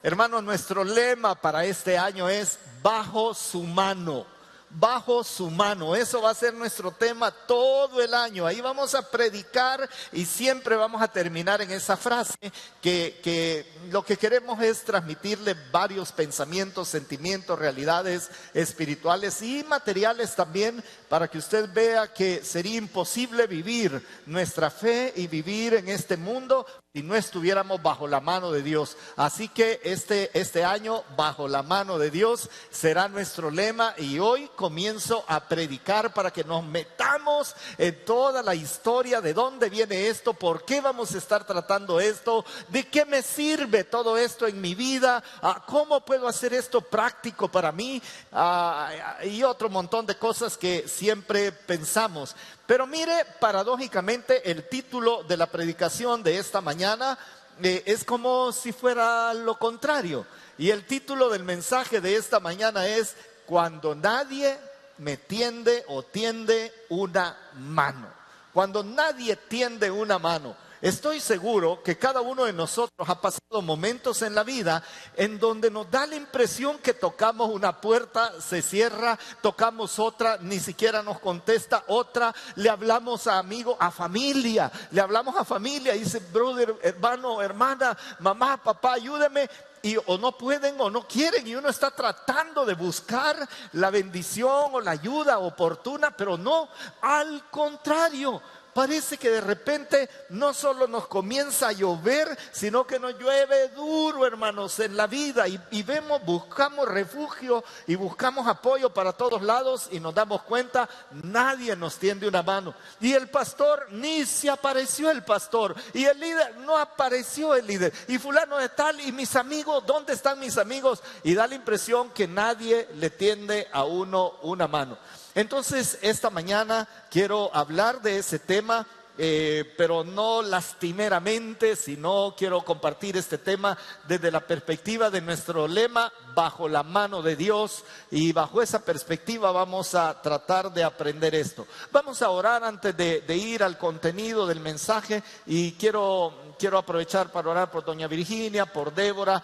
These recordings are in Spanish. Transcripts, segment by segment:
Hermanos, nuestro lema para este año es bajo su mano. Bajo su mano, eso va a ser nuestro tema todo el año. Ahí vamos a predicar y siempre vamos a terminar en esa frase que lo que queremos es transmitirle varios pensamientos, sentimientos, realidades espirituales y materiales también, para que usted vea que sería imposible vivir nuestra fe y vivir en este mundo si no estuviéramos bajo la mano de Dios. Así que este año, bajo la mano de Dios, será nuestro lema. Y hoy comienzo a predicar para que nos metamos en toda la historia de dónde viene esto, por qué vamos a estar tratando esto, de qué me sirve todo esto en mi vida, cómo puedo hacer esto práctico para mí, y otro montón de cosas que siempre pensamos. Pero mire, paradójicamente el título de la predicación de esta mañana es como si fuera lo contrario. Y el título del mensaje de esta mañana es: cuando nadie me tiende o tiende una mano. Cuando nadie tiende una mano. Estoy seguro que cada uno de nosotros ha pasado momentos en la vida en donde nos da la impresión que tocamos una puerta, se cierra, tocamos otra, ni siquiera nos contesta otra, le hablamos a amigos, a familia, y dice: brother, hermano, hermana, mamá, papá, ayúdeme. Y o no pueden o no quieren, y uno está tratando de buscar la bendición o la ayuda oportuna, pero no, al contrario. Parece que de repente no solo nos comienza a llover, sino que nos llueve duro, hermanos, en la vida. Y buscamos refugio y buscamos apoyo para todos lados, y nos damos cuenta, nadie nos tiende una mano. Y el pastor, ni se apareció el pastor. Y el líder, no apareció el líder. Y fulano de tal, y mis amigos, ¿dónde están mis amigos? Y da la impresión que nadie le tiende a uno una mano. Entonces, esta mañana quiero hablar de ese tema, pero no lastimeramente, sino quiero compartir este tema desde la perspectiva de nuestro lema, bajo la mano de Dios. Y bajo esa perspectiva vamos a tratar de aprender esto. Vamos a orar antes de ir al contenido del mensaje, y quiero aprovechar para orar por doña Virginia, por Débora,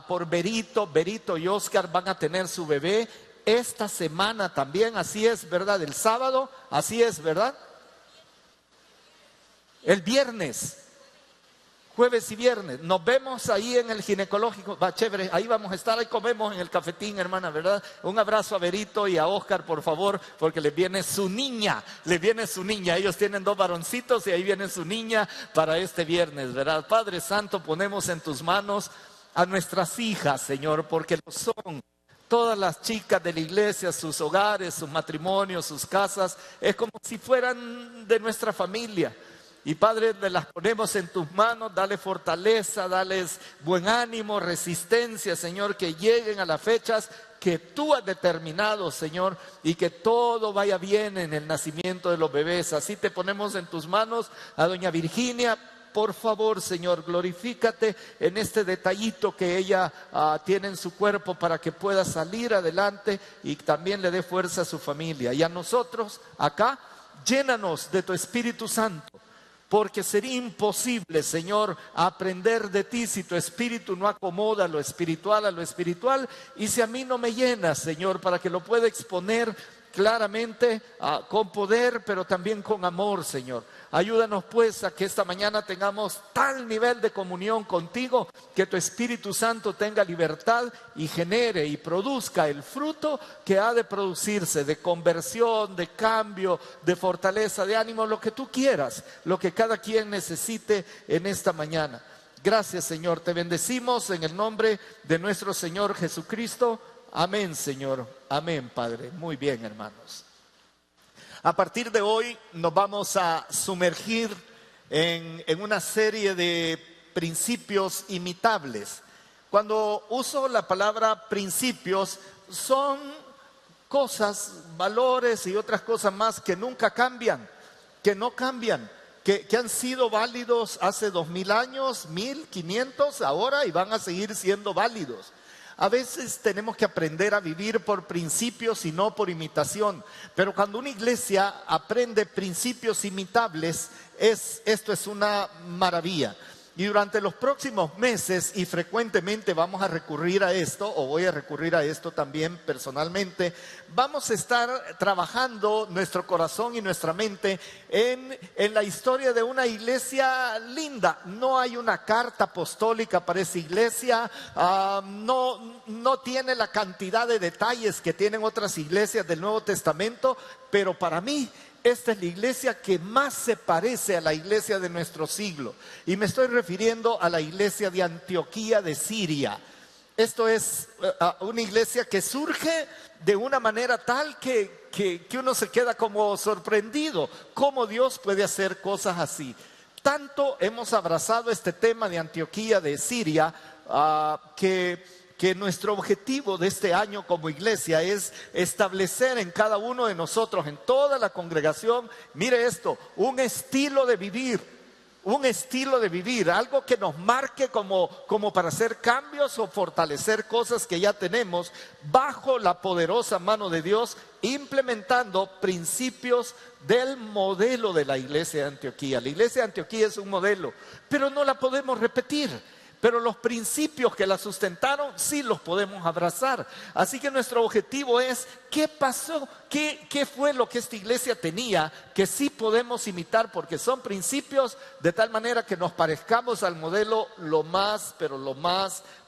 por Berito y Oscar. Van a tener su bebé esta semana también, así es, ¿verdad? El sábado, así es, ¿verdad? El viernes, jueves y viernes, nos vemos ahí en el ginecológico. Va, chévere, ahí vamos a estar, ahí comemos en el cafetín, hermana, ¿verdad? Un abrazo a Berito y a Oscar, por favor, porque les viene su niña. Ellos tienen 2 varoncitos y ahí viene su niña para este viernes, ¿verdad? Padre Santo, ponemos en tus manos a nuestras hijas, Señor, porque lo son. Todas las chicas de la iglesia, sus hogares, sus matrimonios, sus casas, es como si fueran de nuestra familia. Y Padre, las ponemos en tus manos, dale fortaleza, dales buen ánimo, resistencia, Señor, que lleguen a las fechas que tú has determinado, Señor, y que todo vaya bien en el nacimiento de los bebés. Así te ponemos en tus manos a doña Virginia. Por favor, Señor, glorifícate en este detallito que ella tiene en su cuerpo, para que pueda salir adelante y también le dé fuerza a su familia. Y a nosotros acá, llénanos de tu Espíritu Santo, porque sería imposible, Señor, aprender de ti si tu Espíritu no acomoda lo espiritual a lo espiritual, y si a mí no me llenas, Señor, para que lo pueda exponer claramente, con poder, pero también con amor, Señor. Ayúdanos pues a que esta mañana tengamos tal nivel de comunión contigo, que tu Espíritu Santo tenga libertad y genere y produzca el fruto que ha de producirse, de conversión, de cambio, de fortaleza, de ánimo, lo que tú quieras, lo que cada quien necesite en esta mañana. Gracias, Señor, te bendecimos en el nombre de nuestro Señor Jesucristo. Amén, Señor. Amén, Padre. Muy bien, hermanos. A partir de hoy nos vamos a sumergir en una serie de principios imitables. Cuando uso la palabra principios, son cosas, valores y otras cosas más que nunca cambian, que no cambian, que han sido válidos hace 2000 años, 1500 ahora, y van a seguir siendo válidos. A veces tenemos que aprender a vivir por principios y no por imitación. Pero cuando una iglesia aprende principios imitables, esto es una maravilla. Y durante los próximos meses, y frecuentemente vamos a recurrir a esto, o voy a recurrir a esto también personalmente, vamos a estar trabajando nuestro corazón y nuestra mente en la historia de una iglesia linda. No hay una carta apostólica para esa iglesia, no tiene la cantidad de detalles que tienen otras iglesias del Nuevo Testamento, pero para mí esta es la iglesia que más se parece a la iglesia de nuestro siglo. Y me estoy refiriendo a la iglesia de Antioquía de Siria. Esto es una iglesia que surge de una manera tal que uno se queda como sorprendido. ¿Cómo Dios puede hacer cosas así? Tanto hemos abrazado este tema de Antioquía de Siria que nuestro objetivo de este año como iglesia es establecer en cada uno de nosotros, en toda la congregación, mire esto, un estilo de vivir, algo que nos marque como para hacer cambios o fortalecer cosas que ya tenemos bajo la poderosa mano de Dios, implementando principios del modelo de la iglesia de Antioquía. La iglesia de Antioquía es un modelo, pero no la podemos repetir. Pero los principios que la sustentaron sí los podemos abrazar. Así que nuestro objetivo es, ¿qué pasó? ¿Qué fue lo que esta iglesia tenía que sí podemos imitar? Porque son principios de tal manera que nos parezcamos al modelo lo más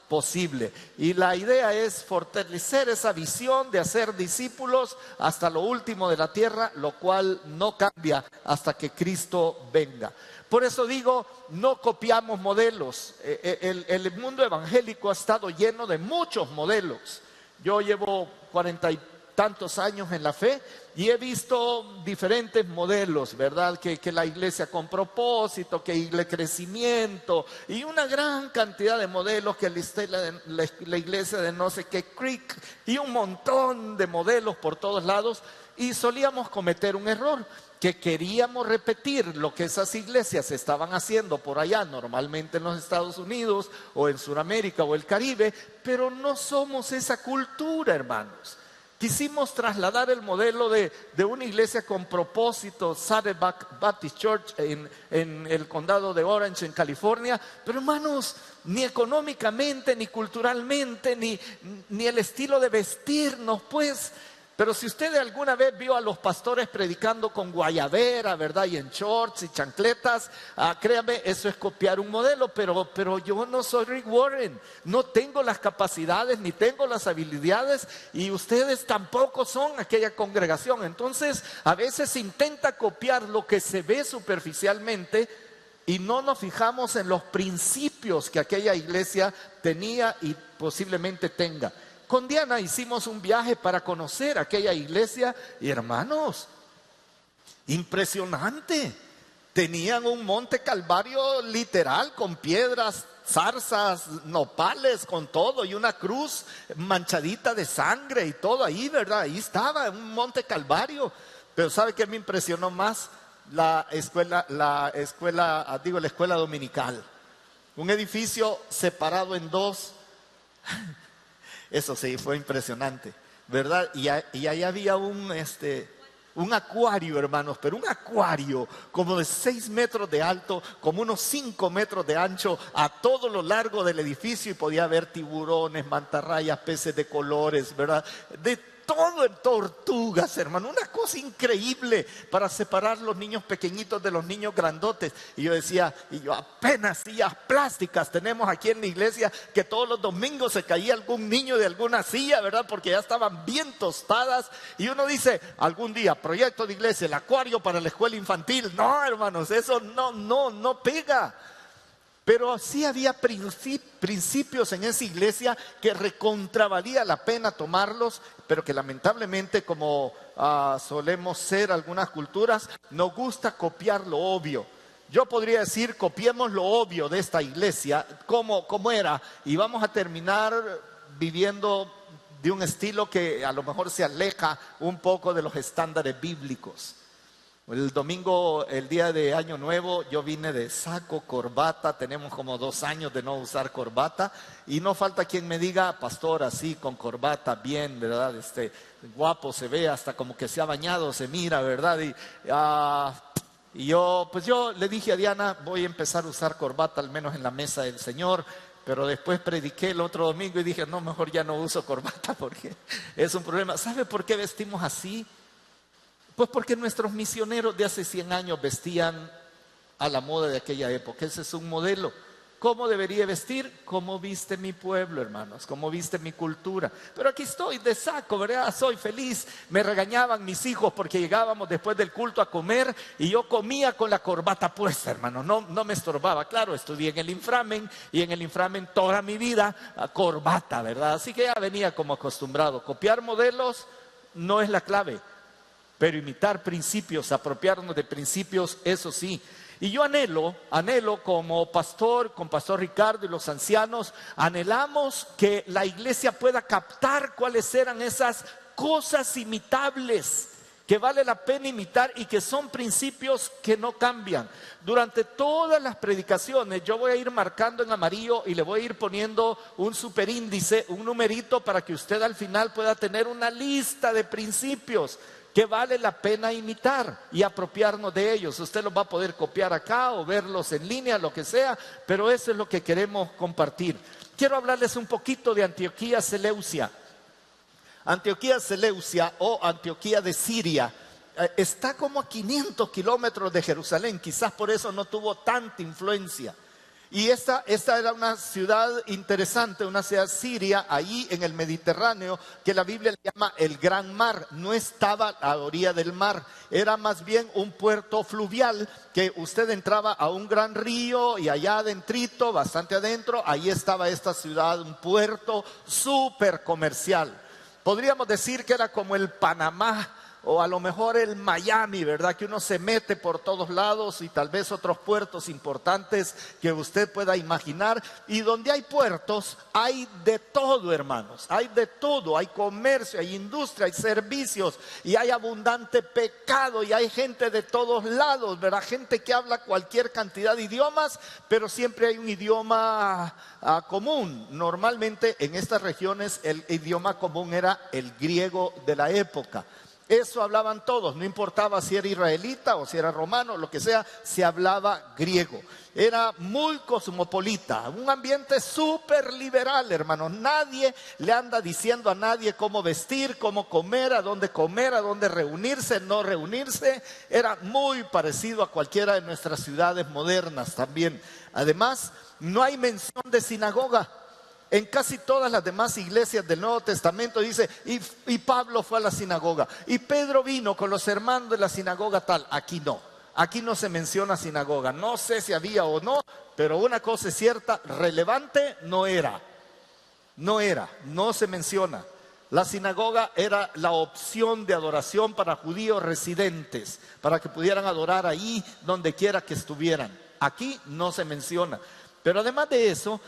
posible. Y la idea es fortalecer esa visión de hacer discípulos hasta lo último de la tierra, lo cual no cambia hasta que Cristo venga. Por eso digo, no copiamos modelos. El mundo evangélico ha estado lleno de muchos modelos. Yo llevo 40 y tantos años en la fe y he visto diferentes modelos, ¿verdad? Que la iglesia con propósito, que el crecimiento y una gran cantidad de modelos, que la iglesia de no sé qué creek y un montón de modelos por todos lados, y solíamos cometer un error, que queríamos repetir lo que esas iglesias estaban haciendo por allá, normalmente en los Estados Unidos o en Sudamérica o el Caribe, pero no somos esa cultura, hermanos. Quisimos trasladar el modelo de una iglesia con propósito, Saddleback Baptist Church en el condado de Orange, en California, pero hermanos, ni económicamente, ni culturalmente, ni el estilo de vestirnos, pues. Pero si usted alguna vez vio a los pastores predicando con guayabera, ¿verdad? Y en shorts y chancletas, créame, eso es copiar un modelo, pero yo no soy Rick Warren, no tengo las capacidades ni tengo las habilidades y ustedes tampoco son aquella congregación. Entonces, a veces se intenta copiar lo que se ve superficialmente y no nos fijamos en los principios que aquella iglesia tenía y posiblemente tenga. Con Diana hicimos un viaje para conocer aquella iglesia y hermanos, impresionante. Tenían un monte Calvario literal con piedras, zarzas, nopales, con todo y una cruz manchadita de sangre y todo ahí, ¿verdad? Ahí estaba un monte Calvario. Pero ¿sabe qué me impresionó más? La escuela dominical. Un edificio separado en dos. Eso sí, fue impresionante, ¿verdad? Y ahí había un acuario, hermanos, pero un acuario como de 6 metros de alto, como unos 5 metros de ancho, a todo lo largo del edificio, y podía haber tiburones, mantarrayas, peces de colores, ¿verdad? De todo en tortugas, hermano, una cosa increíble para separar los niños pequeñitos de los niños grandotes. Y yo decía, apenas sillas plásticas tenemos aquí en la iglesia, que todos los domingos se caía algún niño de alguna silla, ¿verdad? Porque ya estaban bien tostadas. Y uno dice, algún día, proyecto de iglesia, el acuario para la escuela infantil. No, hermanos, eso no pega. Pero sí había principios en esa iglesia que recontravalía la pena tomarlos, pero que lamentablemente, como solemos ser algunas culturas, nos gusta copiar lo obvio. Yo podría decir, copiemos lo obvio de esta iglesia, como era, y vamos a terminar viviendo de un estilo que a lo mejor se aleja un poco de los estándares bíblicos. El domingo, el día de Año Nuevo, yo vine de saco, corbata. Tenemos como 2 años de no usar corbata y no falta quien me diga, pastor, así con corbata, bien, ¿verdad? Guapo se ve, hasta como que se ha bañado, se mira, ¿verdad? Y Y yo le dije a Diana, voy a empezar a usar corbata, al menos en la mesa del Señor. Pero después prediqué el otro domingo y dije, no, mejor ya no uso corbata porque es un problema. ¿Sabe por qué vestimos así? Pues porque nuestros misioneros de hace 100 años vestían a la moda de aquella época. Ese es un modelo. ¿Cómo debería vestir? Como viste mi pueblo, hermanos, como viste mi cultura. Pero aquí estoy de saco, ¿verdad? Soy feliz. Me regañaban mis hijos porque llegábamos después del culto a comer y yo comía con la corbata puesta, hermanos. No me estorbaba. Claro, estudié en el inframen y en el inframen toda mi vida corbata, ¿verdad? Así que ya venía como acostumbrado. Copiar modelos no es la clave, pero imitar principios, apropiarnos de principios, eso sí. Y yo anhelo como pastor, con Pastor Ricardo y los ancianos, anhelamos que la iglesia pueda captar cuáles eran esas cosas imitables que vale la pena imitar y que son principios que no cambian. Durante todas las predicaciones yo voy a ir marcando en amarillo y le voy a ir poniendo un superíndice, un numerito para que usted al final pueda tener una lista de principios que vale la pena imitar y apropiarnos de ellos. Usted los va a poder copiar acá o verlos en línea, lo que sea, pero eso es lo que queremos compartir. Quiero hablarles un poquito de Antioquía Seleucia. Antioquía Seleucia o Antioquía de Siria está como a 500 kilómetros de Jerusalén, quizás por eso no tuvo tanta influencia. Y esta era una ciudad interesante, una ciudad siria, ahí en el Mediterráneo, que la Biblia le llama el Gran Mar. No estaba a la orilla del mar, era más bien un puerto fluvial, que usted entraba a un gran río y allá adentrito, bastante adentro, ahí estaba esta ciudad, un puerto súper comercial. Podríamos decir que era como el Panamá, o a lo mejor el Miami, ¿verdad? Que uno se mete por todos lados y tal vez otros puertos importantes que usted pueda imaginar. Y donde hay puertos hay de todo, hermanos, hay de todo. Hay comercio, hay industria, hay servicios y hay abundante pecado y hay gente de todos lados, ¿verdad? Gente que habla cualquier cantidad de idiomas, pero siempre hay un idioma común. Normalmente en estas regiones el idioma común era el griego de la época. Eso hablaban todos, no importaba si era israelita o si era romano, lo que sea, se hablaba griego. Era muy cosmopolita, un ambiente súper liberal, hermanos. Nadie le anda diciendo a nadie cómo vestir, cómo comer, a dónde reunirse, no reunirse. Era muy parecido a cualquiera de nuestras ciudades modernas también. Además, no hay mención de sinagoga. En casi todas las demás iglesias del Nuevo Testamento dice, y Pablo fue a la sinagoga, y Pedro vino con los hermanos de la sinagoga tal. Aquí no se menciona sinagoga. No sé si había o no, pero una cosa es cierta, relevante no se menciona. La sinagoga era la opción de adoración para judíos residentes, para que pudieran adorar ahí donde quiera que estuvieran. Aquí no se menciona. Pero además de eso,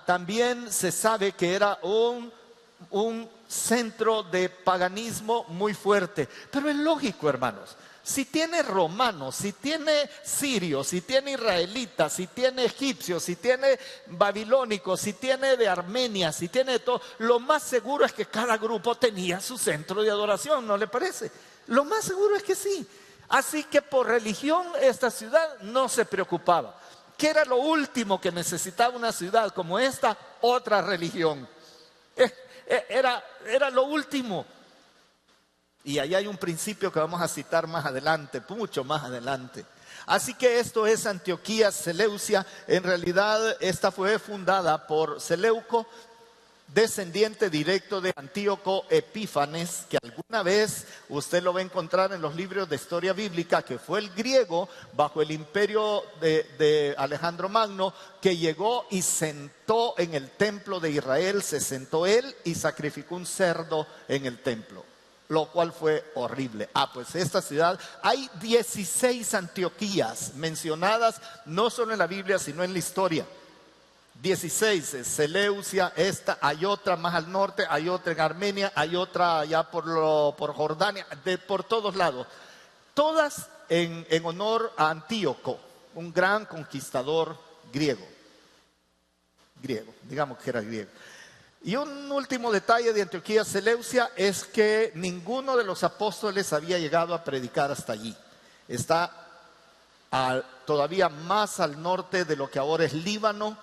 también se sabe que era un centro de paganismo muy fuerte. Pero es lógico, hermanos. Si tiene romanos, si tiene sirios, si tiene israelitas, si tiene egipcios, si tiene babilónicos, si tiene de Armenia, si tiene de todo, lo más seguro es que cada grupo tenía su centro de adoración, ¿no le parece? Lo más seguro es que sí. Así que por religión esta ciudad no se preocupaba. ¿Qué era lo último que necesitaba una ciudad como esta? Otra religión. Era lo último. Y ahí hay un principio que vamos a citar más adelante, mucho más adelante. Así que esto es Antioquía Seleucia. En realidad esta fue fundada por Seleuco, descendiente directo de Antíoco Epífanes, que alguna vez usted lo va a encontrar en los libros de historia bíblica, que fue el griego bajo el imperio de Alejandro Magno, que llegó y sentó en el templo de Israel, se sentó él y sacrificó un cerdo en el templo, lo cual fue horrible. Pues esta ciudad, hay 16 Antioquías mencionadas, no solo en la Biblia, sino en la historia. 16, Seleucia, hay otra más al norte, hay otra en Armenia, hay otra allá por Jordania, por todos lados. Todas en honor a Antíoco, un gran conquistador griego, digamos que era griego. Y un último detalle de Antioquía Seleucia es que ninguno de los apóstoles había llegado a predicar hasta allí. Está todavía más al norte de lo que ahora es Líbano.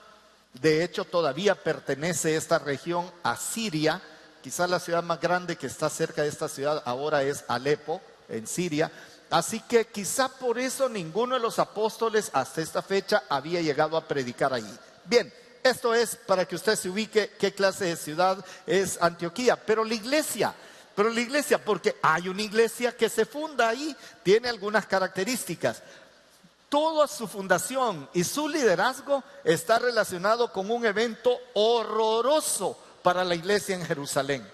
De hecho, todavía pertenece esta región a Siria. Quizás la ciudad más grande que está cerca de esta ciudad ahora es Alepo, en Siria. Así que quizá por eso ninguno de los apóstoles hasta esta fecha había llegado a predicar allí. Bien, esto es para que usted se ubique qué clase de ciudad es Antioquía. Pero la iglesia, porque hay una iglesia que se funda ahí, tiene algunas características. Toda su fundación y su liderazgo está relacionado con un evento horroroso para la iglesia en Jerusalén.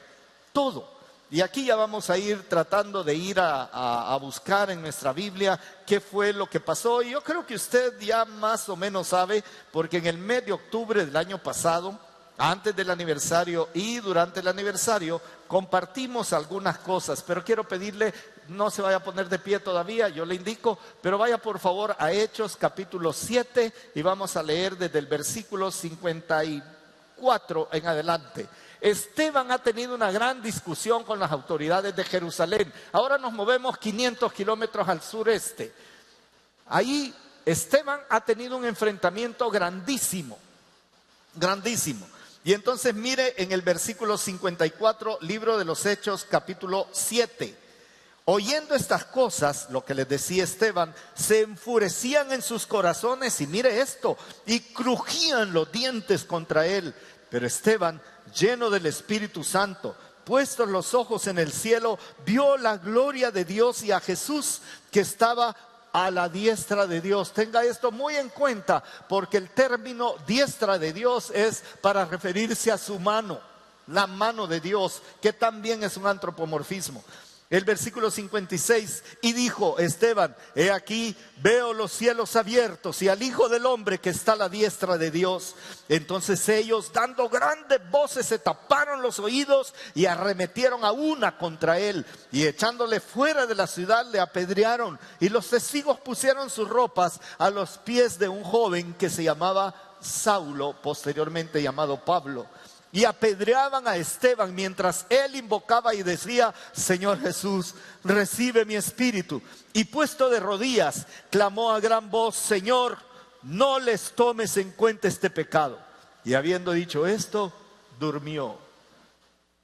Todo. Y aquí ya vamos a ir tratando de ir a buscar en nuestra Biblia qué fue lo que pasó. Y yo creo que usted ya más o menos sabe, porque en el mes de octubre del año pasado, antes del aniversario y durante el aniversario, compartimos algunas cosas. Pero quiero pedirle, no se vaya a poner de pie todavía, yo le indico, pero vaya por favor a Hechos capítulo 7 y vamos a leer desde el versículo 54 en adelante. Esteban ha tenido una gran discusión con las autoridades de Jerusalén. Ahora nos movemos 500 kilómetros al sureste. Ahí Esteban ha tenido un enfrentamiento grandísimo, grandísimo. Y entonces mire en el versículo 54, libro de los Hechos, capítulo 7. Oyendo estas cosas, lo que les decía Esteban, se enfurecían en sus corazones, y mire esto, y crujían los dientes contra él. Pero Esteban, lleno del Espíritu Santo, puestos los ojos en el cielo, vio la gloria de Dios y a Jesús que estaba a la diestra de Dios. Tenga esto muy en cuenta, porque el término diestra de Dios es para referirse a su mano, la mano de Dios, que también es un antropomorfismo. El versículo 56, y dijo Esteban, he aquí, veo los cielos abiertos y al Hijo del Hombre que está a la diestra de Dios. Entonces ellos, dando grandes voces, se taparon los oídos y arremetieron a una contra él. Y echándole fuera de la ciudad le apedrearon. Y los testigos pusieron sus ropas a los pies de un joven que se llamaba Saulo, posteriormente llamado Pablo. Y apedreaban a Esteban mientras él invocaba y decía, Señor Jesús, recibe mi espíritu. Y puesto de rodillas, clamó a gran voz, Señor, no les tomes en cuenta este pecado. Y habiendo dicho esto, durmió.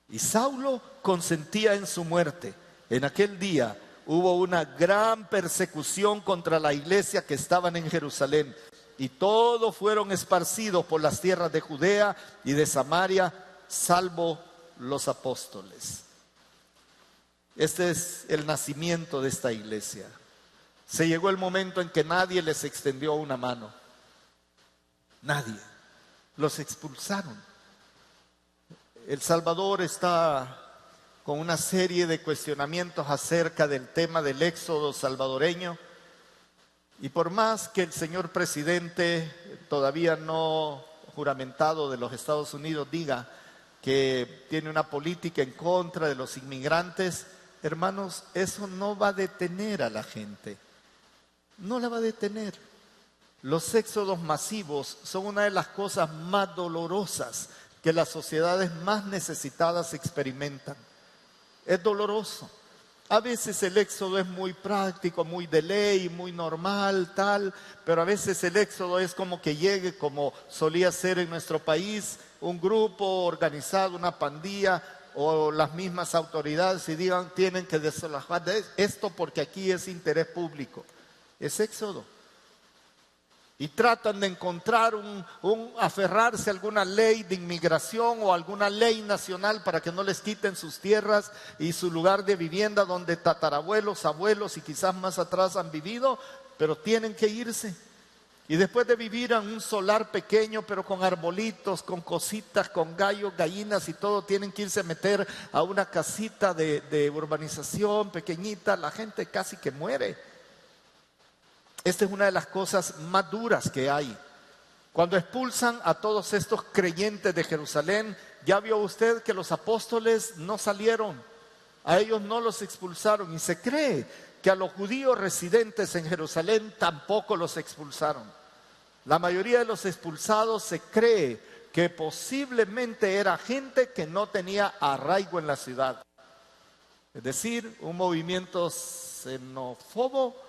Y Saulo consentía en su muerte. En aquel día hubo una gran persecución contra la iglesia que estaban en Jerusalén. Y todos fueron esparcidos por las tierras de Judea y de Samaria, salvo los apóstoles. Este es el nacimiento de esta iglesia. Se llegó el momento en que nadie les extendió una mano. Nadie. Los expulsaron. El Salvador está con una serie de cuestionamientos acerca del tema del éxodo salvadoreño. Y por más que el señor presidente, todavía no juramentado de los Estados Unidos, diga que tiene una política en contra de los inmigrantes, hermanos, eso no va a detener a la gente. No la va a detener. Los éxodos masivos son una de las cosas más dolorosas que las sociedades más necesitadas experimentan. Es doloroso. A veces el éxodo es muy práctico, muy de ley, muy normal, tal, pero a veces el éxodo es como que llegue, como solía ser en nuestro país, un grupo organizado, una pandilla o las mismas autoridades y digan, tienen que desalojar esto porque aquí es interés público. Es éxodo. Y tratan de encontrar aferrarse a alguna ley de inmigración o alguna ley nacional para que no les quiten sus tierras y su lugar de vivienda donde tatarabuelos, abuelos y quizás más atrás han vivido, pero tienen que irse. Y después de vivir en un solar pequeño, pero con arbolitos, con cositas, con gallos, gallinas y todo, tienen que irse a meter a una casita de urbanización pequeñita, la gente casi que muere. Esta es una de las cosas más duras que hay. Cuando expulsan a todos estos creyentes de Jerusalén, ya vio usted que los apóstoles no salieron, a ellos no los expulsaron y se cree que a los judíos residentes en Jerusalén tampoco los expulsaron. La mayoría de los expulsados se cree que posiblemente era gente que no tenía arraigo en la ciudad. Es decir, un movimiento xenófobo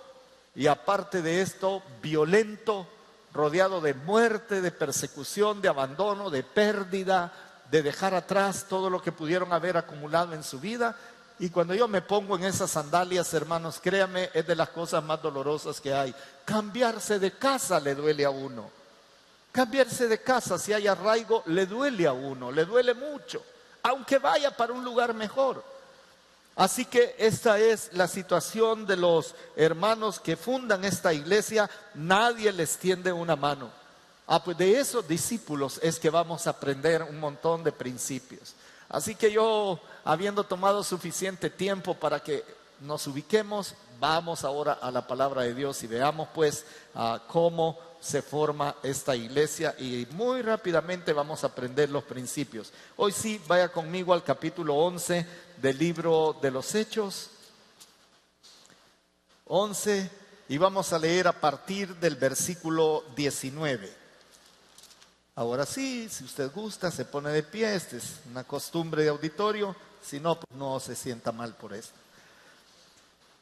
y aparte de esto, violento, rodeado de muerte, de persecución, de abandono, de pérdida, de dejar atrás todo lo que pudieron haber acumulado en su vida. Y cuando yo me pongo en esas sandalias, hermanos, créanme, es de las cosas más dolorosas que hay. Cambiarse de casa le duele a uno. Cambiarse de casa, si hay arraigo, le duele a uno, le duele mucho, aunque vaya para un lugar mejor. Así que esta es la situación de los hermanos que fundan esta iglesia. Nadie les tiende una mano. Pues de esos discípulos es que vamos a aprender un montón de principios. Así que yo, habiendo tomado suficiente tiempo para que nos ubiquemos, vamos ahora a la palabra de Dios y veamos pues cómo se forma esta iglesia, y muy rápidamente vamos a aprender los principios. Hoy sí, vaya conmigo al capítulo 11 del libro de los Hechos. 11, y vamos a leer a partir del versículo 19. Ahora sí, si usted gusta, se pone de pie. Esta es una costumbre de auditorio. Si no, pues no se sienta mal por esto.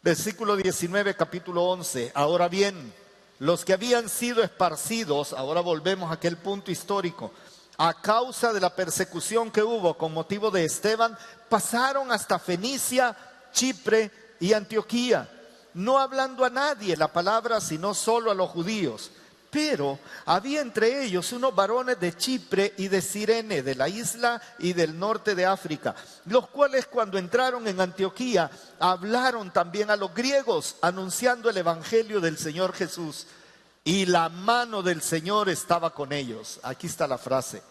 Versículo 19, capítulo 11. Ahora bien, los que habían sido esparcidos, ahora volvemos a aquel punto histórico, a causa de la persecución que hubo con motivo de Esteban, pasaron hasta Fenicia, Chipre y Antioquía, no hablando a nadie la palabra, sino solo a los judíos. Pero había entre ellos unos varones de Chipre y de Cirene, de la isla y del norte de África, los cuales cuando entraron en Antioquía hablaron también a los griegos, anunciando el evangelio del Señor Jesús. Y la mano del Señor estaba con ellos. Aquí está la frase.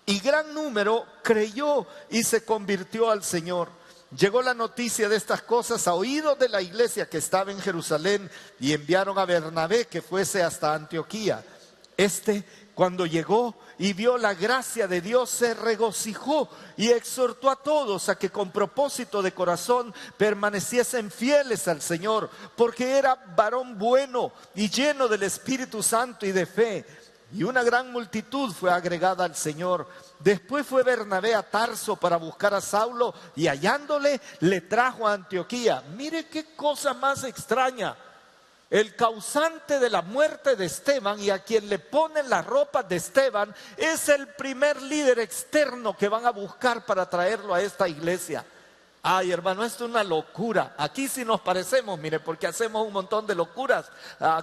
Y gran número creyó y se convirtió al Señor. Llegó la noticia de estas cosas a oídos de la iglesia que estaba en Jerusalén, y enviaron a Bernabé que fuese hasta Antioquía. Cuando llegó y vio la gracia de Dios, se regocijó y exhortó a todos a que con propósito de corazón permaneciesen fieles al Señor, porque era varón bueno y lleno del Espíritu Santo y de fe. Y una gran multitud fue agregada al Señor. Después fue Bernabé a Tarso para buscar a Saulo, y hallándole le trajo a Antioquía. Mire qué cosa más extraña. El causante de la muerte de Esteban, y a quien le ponen las ropas de Esteban, es el primer líder externo que van a buscar para traerlo a esta iglesia. Ay, hermano, esto es una locura. Aquí sí nos parecemos, mire, porque hacemos un montón de locuras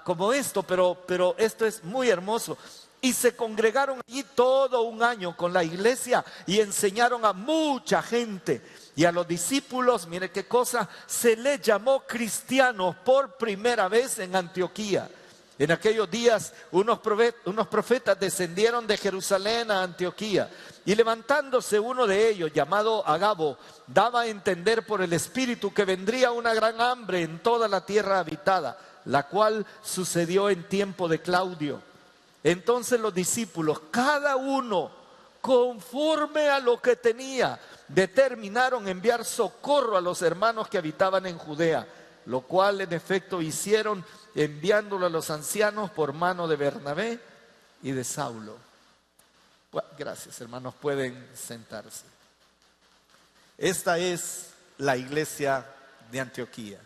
como esto, pero esto es muy hermoso. Y se congregaron allí todo un año con la iglesia y enseñaron a mucha gente. Y a los discípulos, mire qué cosa, se les llamó cristianos por primera vez en Antioquía. En aquellos días unos profetas descendieron de Jerusalén a Antioquía, y levantándose uno de ellos, llamado Agabo, daba a entender por el Espíritu que vendría una gran hambre en toda la tierra habitada, la cual sucedió en tiempo de Claudio. Entonces los discípulos, cada uno conforme a lo que tenía, determinaron enviar socorro a los hermanos que habitaban en Judea, lo cual en efecto hicieron, enviándolo a los ancianos por mano de Bernabé y de Saulo. Bueno, gracias, hermanos, pueden sentarse. Esta es la iglesia de Antioquía.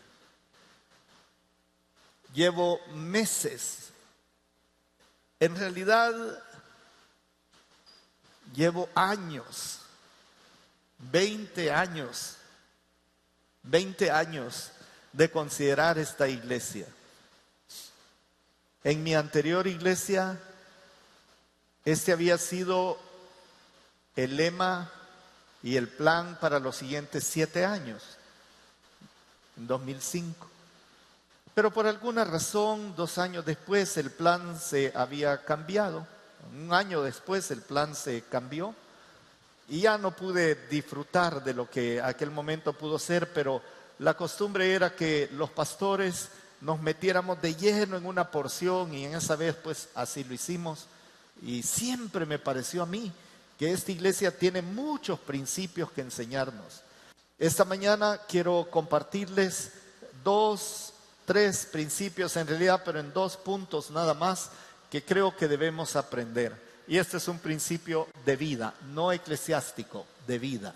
Llevo meses, en realidad llevo años, 20 años de considerar esta iglesia. En mi anterior iglesia, este había sido el lema y el plan para los siguientes 7 años, en 2005. Pero por alguna razón, 2 años después, el plan se había cambiado. 1 año después, el plan se cambió. Y ya no pude disfrutar de lo que aquel momento pudo ser, pero la costumbre era que los pastores nos metiéramos de lleno en una porción, y en esa vez pues así lo hicimos. Y siempre me pareció a mí que esta iglesia tiene muchos principios que enseñarnos. Esta mañana quiero compartirles 3 principios en realidad, pero en 2 puntos nada más que creo que debemos aprender. Y este es un principio de vida, no eclesiástico, de vida.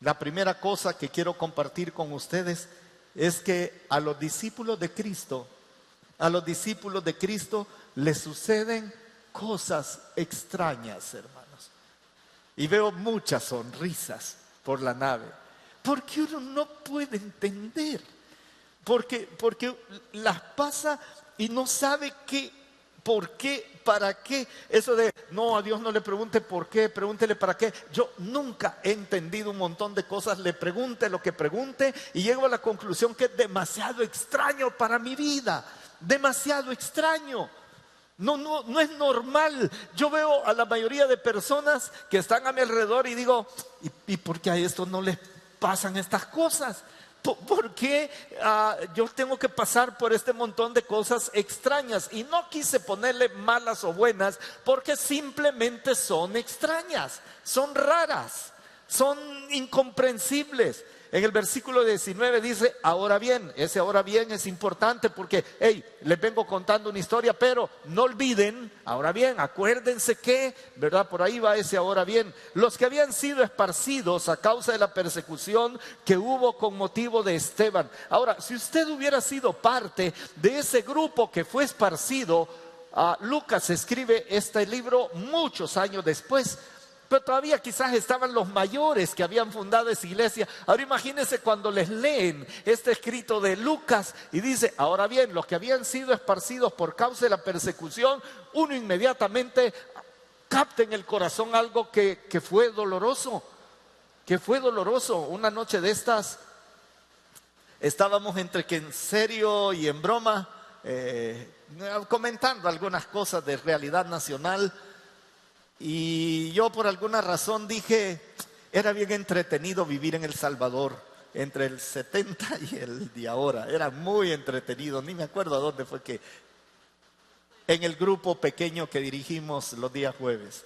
La primera cosa que quiero compartir con ustedes es que a los discípulos de Cristo A los discípulos de Cristo les suceden cosas extrañas, hermanos. Y veo muchas sonrisas por la nave, porque uno no puede entender, porque las pasa y no sabe qué, por qué, para qué. Eso de, no, a Dios no le pregunte por qué, pregúntele para qué. Yo nunca he entendido un montón de cosas, le pregunte lo que pregunte y llego a la conclusión que es demasiado extraño para mi vida, demasiado extraño. No es normal. Yo veo a la mayoría de personas que están a mi alrededor y digo, ¿y por qué a estos no les pasan estas cosas? ¿Por qué yo tengo que pasar por este montón de cosas extrañas? Y no quise ponerle malas o buenas, porque simplemente son extrañas, son raras, son incomprensibles. En el versículo 19 dice, ahora bien, ese ahora bien es importante porque, les vengo contando una historia, pero no olviden, ahora bien, acuérdense que, ¿verdad? Por ahí va ese ahora bien. Los que habían sido esparcidos a causa de la persecución que hubo con motivo de Esteban. Ahora, si usted hubiera sido parte de ese grupo que fue esparcido, Lucas escribe este libro muchos años después. Pero todavía quizás estaban los mayores que habían fundado esa iglesia. Ahora imagínense cuando les leen este escrito de Lucas y dice, ahora bien, los que habían sido esparcidos por causa de la persecución, uno inmediatamente capta en el corazón algo que fue doloroso, Una noche de estas estábamos entre que en serio y en broma comentando algunas cosas de realidad nacional. Y yo por alguna razón dije, era bien entretenido vivir en El Salvador entre el 70 y el de ahora. Era muy entretenido, ni me acuerdo a dónde fue que, en el grupo pequeño que dirigimos los días jueves.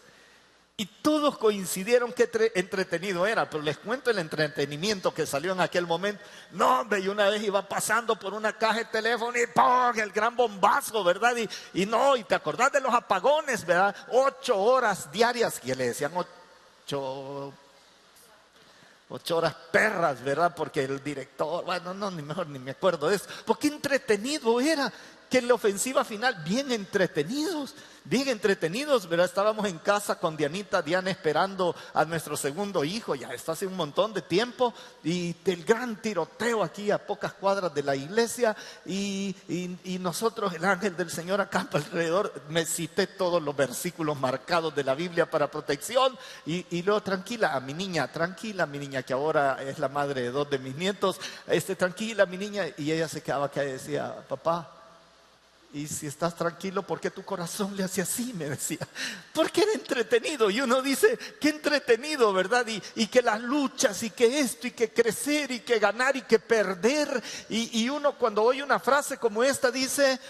Y todos coincidieron que entretenido era, pero les cuento el entretenimiento que salió en aquel momento. No, hombre, y una vez iba pasando por una caja de teléfono y ¡pum! El gran bombazo, ¿verdad? Y te acordás de los apagones, ¿verdad? 8 horas diarias, que le decían 8 horas perras, ¿verdad? Porque el director, bueno, no, ni mejor ni me acuerdo de eso. Porque entretenido era, que en la ofensiva final, bien entretenidos, ¿verdad? Estábamos en casa con Diana esperando a nuestro segundo hijo, ya está hace un montón de tiempo, y del gran tiroteo aquí a pocas cuadras de la iglesia, y nosotros, el ángel del Señor acampa alrededor. Me cité todos los versículos marcados de la Biblia para protección, y luego tranquila mi niña, que ahora es la madre de 2 de mis nietos, tranquila mi niña, y ella se quedaba acá y decía, papá, y si estás tranquilo, ¿por qué tu corazón le hace así? Me decía. Porque era entretenido. Y uno dice, qué entretenido, ¿verdad? Y que las luchas, y que esto, y que crecer, y que ganar, y que perder. Y uno cuando oye una frase como esta dice,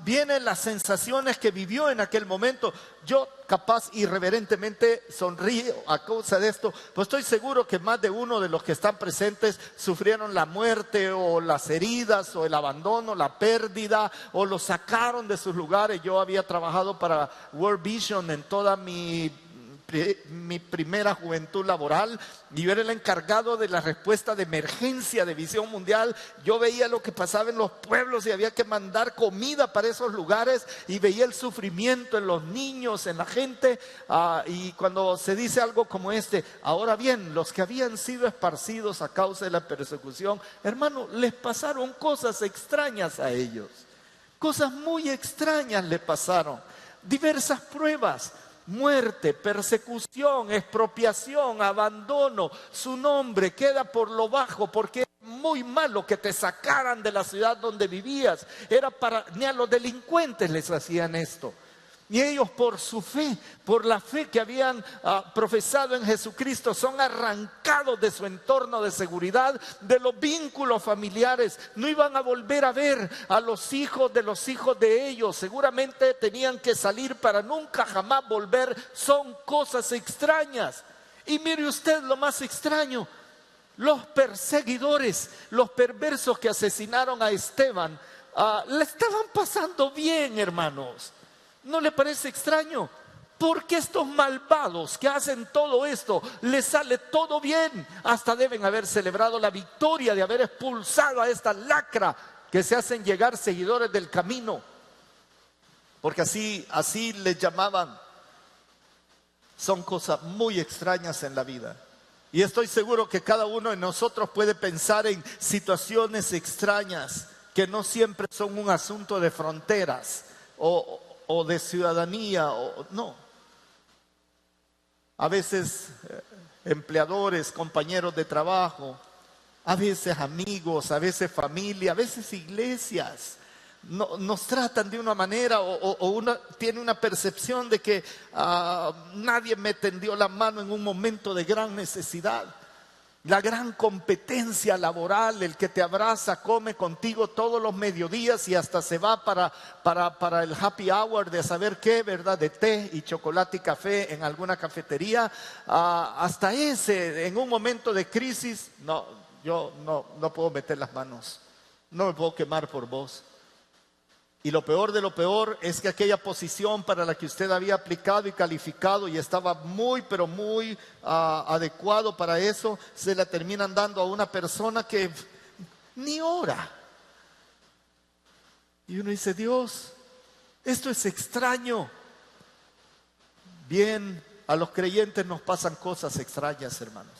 vienen las sensaciones que vivió en aquel momento. Yo capaz irreverentemente sonrío a causa de esto, pues estoy seguro que más de uno de los que están presentes sufrieron la muerte o las heridas o el abandono, la pérdida, o los sacaron de sus lugares. Yo había trabajado para World Vision en toda mi primera juventud laboral, y yo era el encargado de la respuesta de emergencia de Visión Mundial. Yo veía lo que pasaba en los pueblos y había que mandar comida para esos lugares, y veía el sufrimiento en los niños, en la gente, y cuando se dice algo como ahora bien, los que habían sido esparcidos a causa de la persecución, hermano, les pasaron cosas extrañas a ellos, cosas muy extrañas le pasaron, diversas pruebas, muerte, persecución, expropiación, abandono. Su nombre queda por lo bajo, porque era muy malo que te sacaran de la ciudad donde vivías. Ni a los delincuentes les hacían esto. Y ellos, por su fe, por la fe que habían profesado en Jesucristo, son arrancados de su entorno de seguridad, de los vínculos familiares. No iban a volver a ver a los hijos de ellos. Seguramente tenían que salir para nunca jamás volver. Son cosas extrañas. Y mire usted lo más extraño: los perseguidores, los perversos que asesinaron a Esteban, le estaban pasando bien, hermanos. ¿No le parece extraño? Porque estos malvados que hacen todo esto, les sale todo bien. Hasta deben haber celebrado la victoria de haber expulsado a esta lacra que se hacen llegar seguidores del camino, porque así les llamaban. Son cosas muy extrañas en la vida. Y estoy seguro que cada uno de nosotros puede pensar en situaciones extrañas que no siempre son un asunto de fronteras o de ciudadanía, no. A veces empleadores, compañeros de trabajo, a veces amigos, a veces familia, a veces iglesias, nos tratan de una manera o uno tiene una percepción de que nadie me tendió la mano en un momento de gran necesidad. La gran competencia laboral, el que te abraza, come contigo todos los mediodías y hasta se va para el happy hour de saber qué, ¿verdad? De té y chocolate y café en alguna cafetería. Hasta ese, en un momento de crisis, no, yo no puedo meter las manos, no me puedo quemar por vos. Y lo peor de lo peor es que aquella posición para la que usted había aplicado y calificado y estaba muy, pero muy adecuado para eso, se la terminan dando a una persona que ni ora. Y uno dice, Dios, esto es extraño. Bien, a los creyentes nos pasan cosas extrañas, hermanos.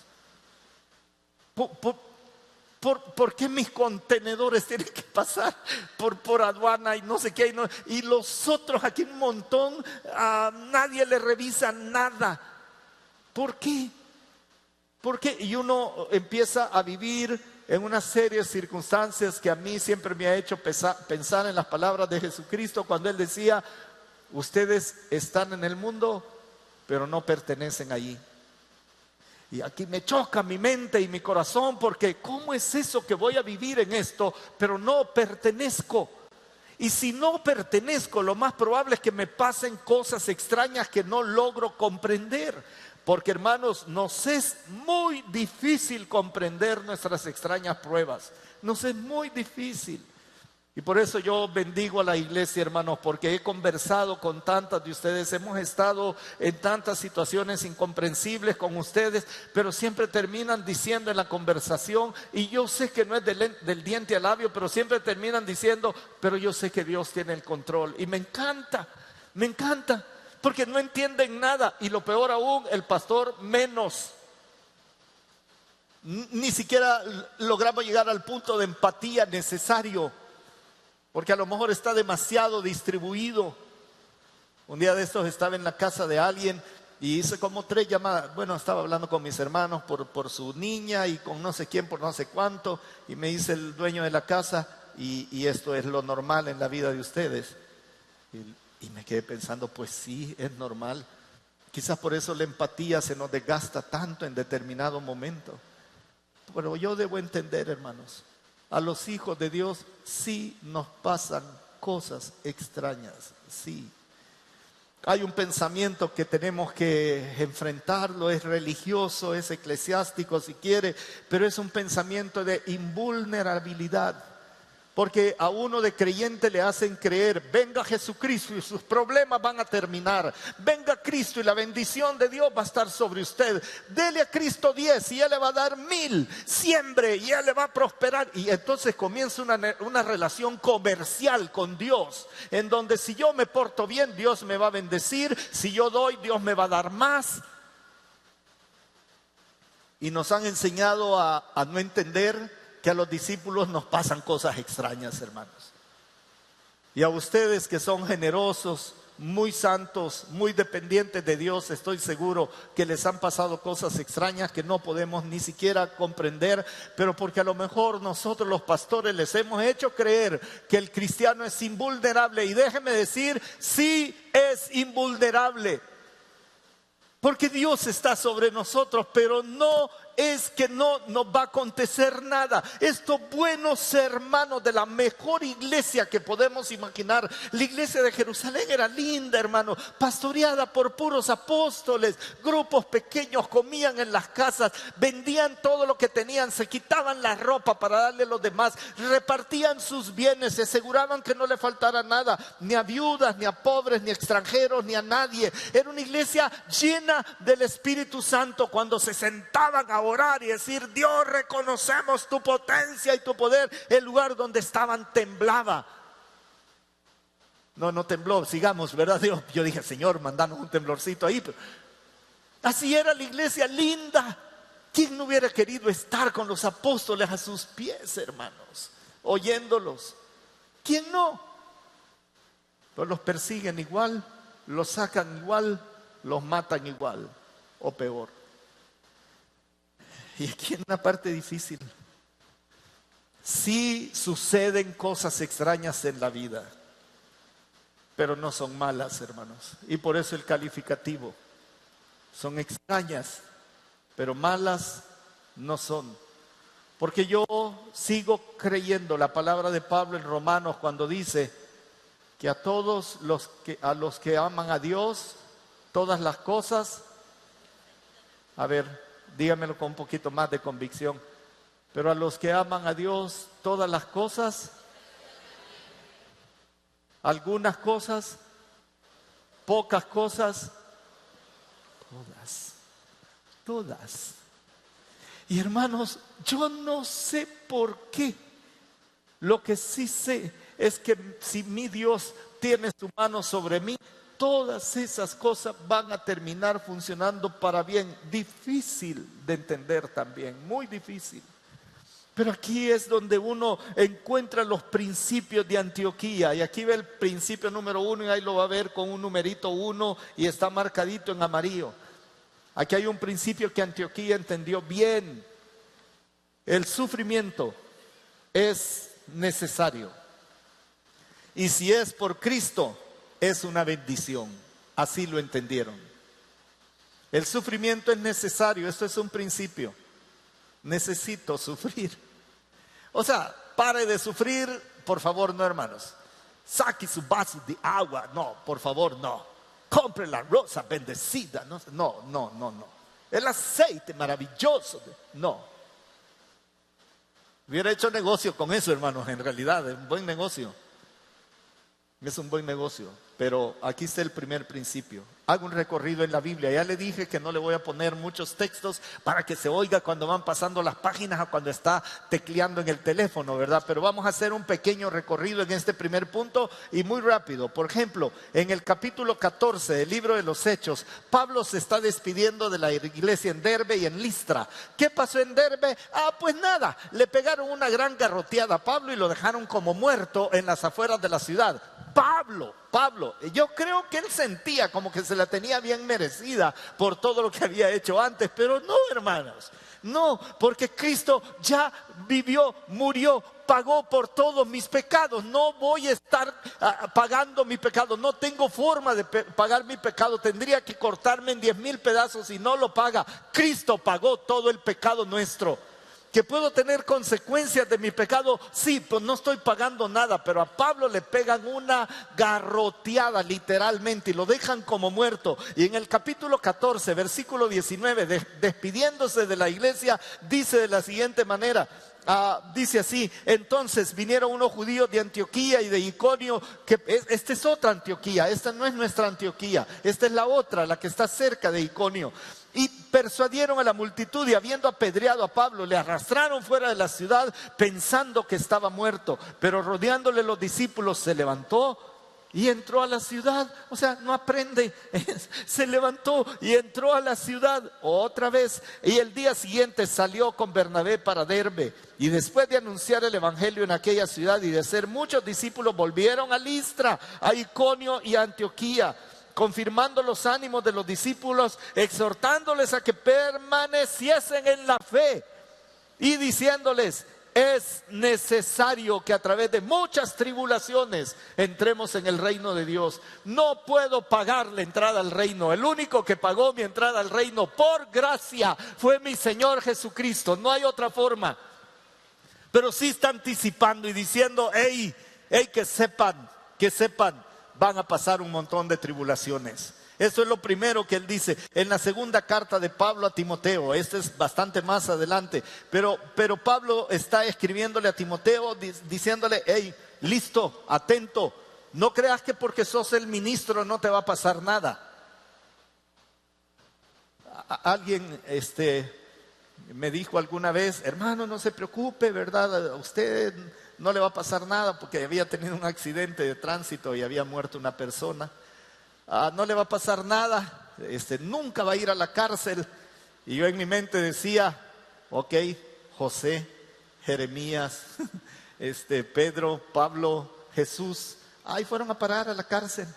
¿Por qué mis contenedores tienen que pasar por aduana y no sé qué? Y los otros aquí un montón, a nadie le revisa nada. ¿Por qué? ¿Por qué? Y uno empieza a vivir en una serie de circunstancias que a mí siempre me ha hecho pensar en las palabras de Jesucristo cuando Él decía, ustedes están en el mundo, pero no pertenecen allí. Y aquí me choca mi mente y mi corazón porque ¿cómo es eso que voy a vivir en esto, pero no pertenezco? Y si no pertenezco, lo más probable es que me pasen cosas extrañas que no logro comprender. Porque, hermanos, nos es muy difícil comprender nuestras extrañas pruebas. Nos es muy difícil. Y por eso yo bendigo a la iglesia, hermanos, porque he conversado con tantas de ustedes, hemos estado en tantas situaciones incomprensibles con ustedes, pero siempre terminan diciendo en la conversación, y yo sé que no es del diente al labio, pero siempre terminan diciendo, pero yo sé que Dios tiene el control. Y me encanta, porque no entienden nada, y lo peor aún, el pastor menos. Ni siquiera logramos llegar al punto de empatía necesario. Porque a lo mejor está demasiado distribuido. Un día de estos estaba en la casa de alguien y hice como 3 llamadas. Bueno, estaba hablando con mis hermanos por su niña y con no sé quién por no sé cuánto. Y me dice el dueño de la casa, y esto es lo normal en la vida de ustedes. Y me quedé pensando, pues sí, es normal. Quizás por eso la empatía se nos desgasta tanto en determinado momento. Pero yo debo entender, hermanos, a los hijos de Dios sí nos pasan cosas extrañas, sí. Hay un pensamiento que tenemos que enfrentarlo, es religioso, es eclesiástico si quiere, pero es un pensamiento de invulnerabilidad. Porque a uno de creyente le hacen creer, venga Jesucristo y sus problemas van a terminar. Venga Cristo y la bendición de Dios va a estar sobre usted. Dele a Cristo 10 y Él le va a dar 1000. Siembre y Él le va a prosperar. Y entonces comienza una relación comercial con Dios. En donde si yo me porto bien, Dios me va a bendecir. Si yo doy, Dios me va a dar más. Y nos han enseñado a no entender que a los discípulos nos pasan cosas extrañas, hermanos. Y a ustedes que son generosos, muy santos, muy dependientes de Dios, estoy seguro que les han pasado cosas extrañas que no podemos ni siquiera comprender, pero porque a lo mejor nosotros los pastores les hemos hecho creer que el cristiano es invulnerable. Y déjeme decir, sí es invulnerable. Porque Dios está sobre nosotros, pero no es que no nos va a acontecer nada. Estos buenos hermanos de la mejor iglesia que podemos imaginar, la iglesia de Jerusalén era linda, hermano, pastoreada por puros apóstoles, grupos pequeños, comían en las casas, vendían todo lo que tenían, se quitaban la ropa para darle a los demás, repartían sus bienes, se aseguraban que no le faltara nada, ni a viudas, ni a pobres, ni a extranjeros, ni a nadie. Era una iglesia llena llena del Espíritu Santo cuando se sentaban a orar y decir: Dios, reconocemos tu potencia y tu poder. El lugar donde estaban temblaba. No tembló, sigamos, ¿verdad? Yo dije: Señor, mandanos un temblorcito ahí. Así era la iglesia linda. ¿Quién no hubiera querido estar con los apóstoles a sus pies, hermanos, oyéndolos? ¿Quién no? Pero los persiguen igual, los sacan igual, los matan igual o peor. Y aquí en una parte difícil. Sí suceden cosas extrañas en la vida, pero no son malas, hermanos. Y por eso el calificativo. Son extrañas, pero malas no son. Porque yo sigo creyendo la palabra de Pablo en Romanos cuando dice que a todos los que aman a Dios, todas las cosas, a ver, dígamelo con un poquito más de convicción, pero a los que aman a Dios, todas las cosas, algunas cosas, pocas cosas, todas. Y hermanos, yo no sé por qué. Lo que sí sé es que si mi Dios tiene su mano sobre mí, todas esas cosas van a terminar funcionando para bien. Difícil de entender también, muy difícil. Pero aquí es donde uno encuentra los principios de Antioquía. Y aquí ve el principio número 1 y ahí lo va a ver con un numerito 1 y está marcadito en amarillo. Aquí hay un principio que Antioquía entendió bien. El sufrimiento es necesario. Y si es por Cristo, es una bendición. Así lo entendieron. El sufrimiento es necesario. Esto es un principio. Necesito sufrir. O sea, pare de sufrir, por favor, no, hermanos. Saque su vaso de agua. No, por favor, no. Compre la rosa bendecida. No. El aceite maravilloso. No. Hubiera hecho negocio con eso, hermanos, en realidad. Es un buen negocio. Es un buen negocio. Pero aquí está el primer principio. Hago un recorrido en la Biblia. Ya le dije que no le voy a poner muchos textos para que se oiga cuando van pasando las páginas o cuando está tecleando en el teléfono, ¿verdad? Pero vamos a hacer un pequeño recorrido en este primer punto y muy rápido. Por ejemplo, en el capítulo 14 del libro de los Hechos, Pablo se está despidiendo de la iglesia en Derbe y en Listra. ¿Qué pasó en Derbe? Pues nada, le pegaron una gran garroteada a Pablo y lo dejaron como muerto en las afueras de la ciudad. Pablo, yo creo que él sentía como que se la tenía bien merecida por todo lo que había hecho antes, pero no, hermanos, no, porque Cristo ya vivió, murió, pagó por todos mis pecados. No voy a estar pagando mi pecado, no tengo forma de pagar mi pecado, tendría que cortarme en 10,000 pedazos y no lo paga. Cristo pagó todo el pecado nuestro. ¿Que puedo tener consecuencias de mi pecado? Sí, pues no estoy pagando nada, pero a Pablo le pegan una garroteada literalmente y lo dejan como muerto. Y en el capítulo 14, versículo 19, despidiéndose de la iglesia, dice de la siguiente manera, dice así: entonces vinieron unos judíos de Antioquía y de Iconio, esta es otra Antioquía, esta no es nuestra Antioquía, esta es la otra, la que está cerca de Iconio. Y persuadieron a la multitud y habiendo apedreado a Pablo, le arrastraron fuera de la ciudad pensando que estaba muerto. Pero rodeándole los discípulos se levantó y entró a la ciudad. O sea, no aprende. Se levantó y entró a la ciudad otra vez. Y el día siguiente salió con Bernabé para Derbe. Y después de anunciar el evangelio en aquella ciudad y de ser muchos discípulos, volvieron a Listra, a Iconio y a Antioquía, confirmando los ánimos de los discípulos, exhortándoles a que permaneciesen en la fe y diciéndoles: es necesario que a través de muchas tribulaciones entremos en el reino de Dios. No puedo pagar la entrada al reino. El único que pagó mi entrada al reino por gracia fue mi Señor Jesucristo. No hay otra forma. Pero sí está anticipando y diciendo: que sepan, van a pasar un montón de tribulaciones. Eso es lo primero que él dice en la segunda carta de Pablo a Timoteo. Esto es bastante más adelante, pero Pablo está escribiéndole a Timoteo diciéndole: listo, atento, no creas que porque sos el ministro no te va a pasar nada. Alguien me dijo alguna vez: hermano, no se preocupe, ¿verdad? A usted no le va a pasar nada, porque había tenido un accidente de tránsito y había muerto una persona. No le va a pasar nada, nunca va a ir a la cárcel. Y yo en mi mente decía: ok, José, Jeremías, Pedro, Pablo, Jesús, ahí fueron a parar a la cárcel.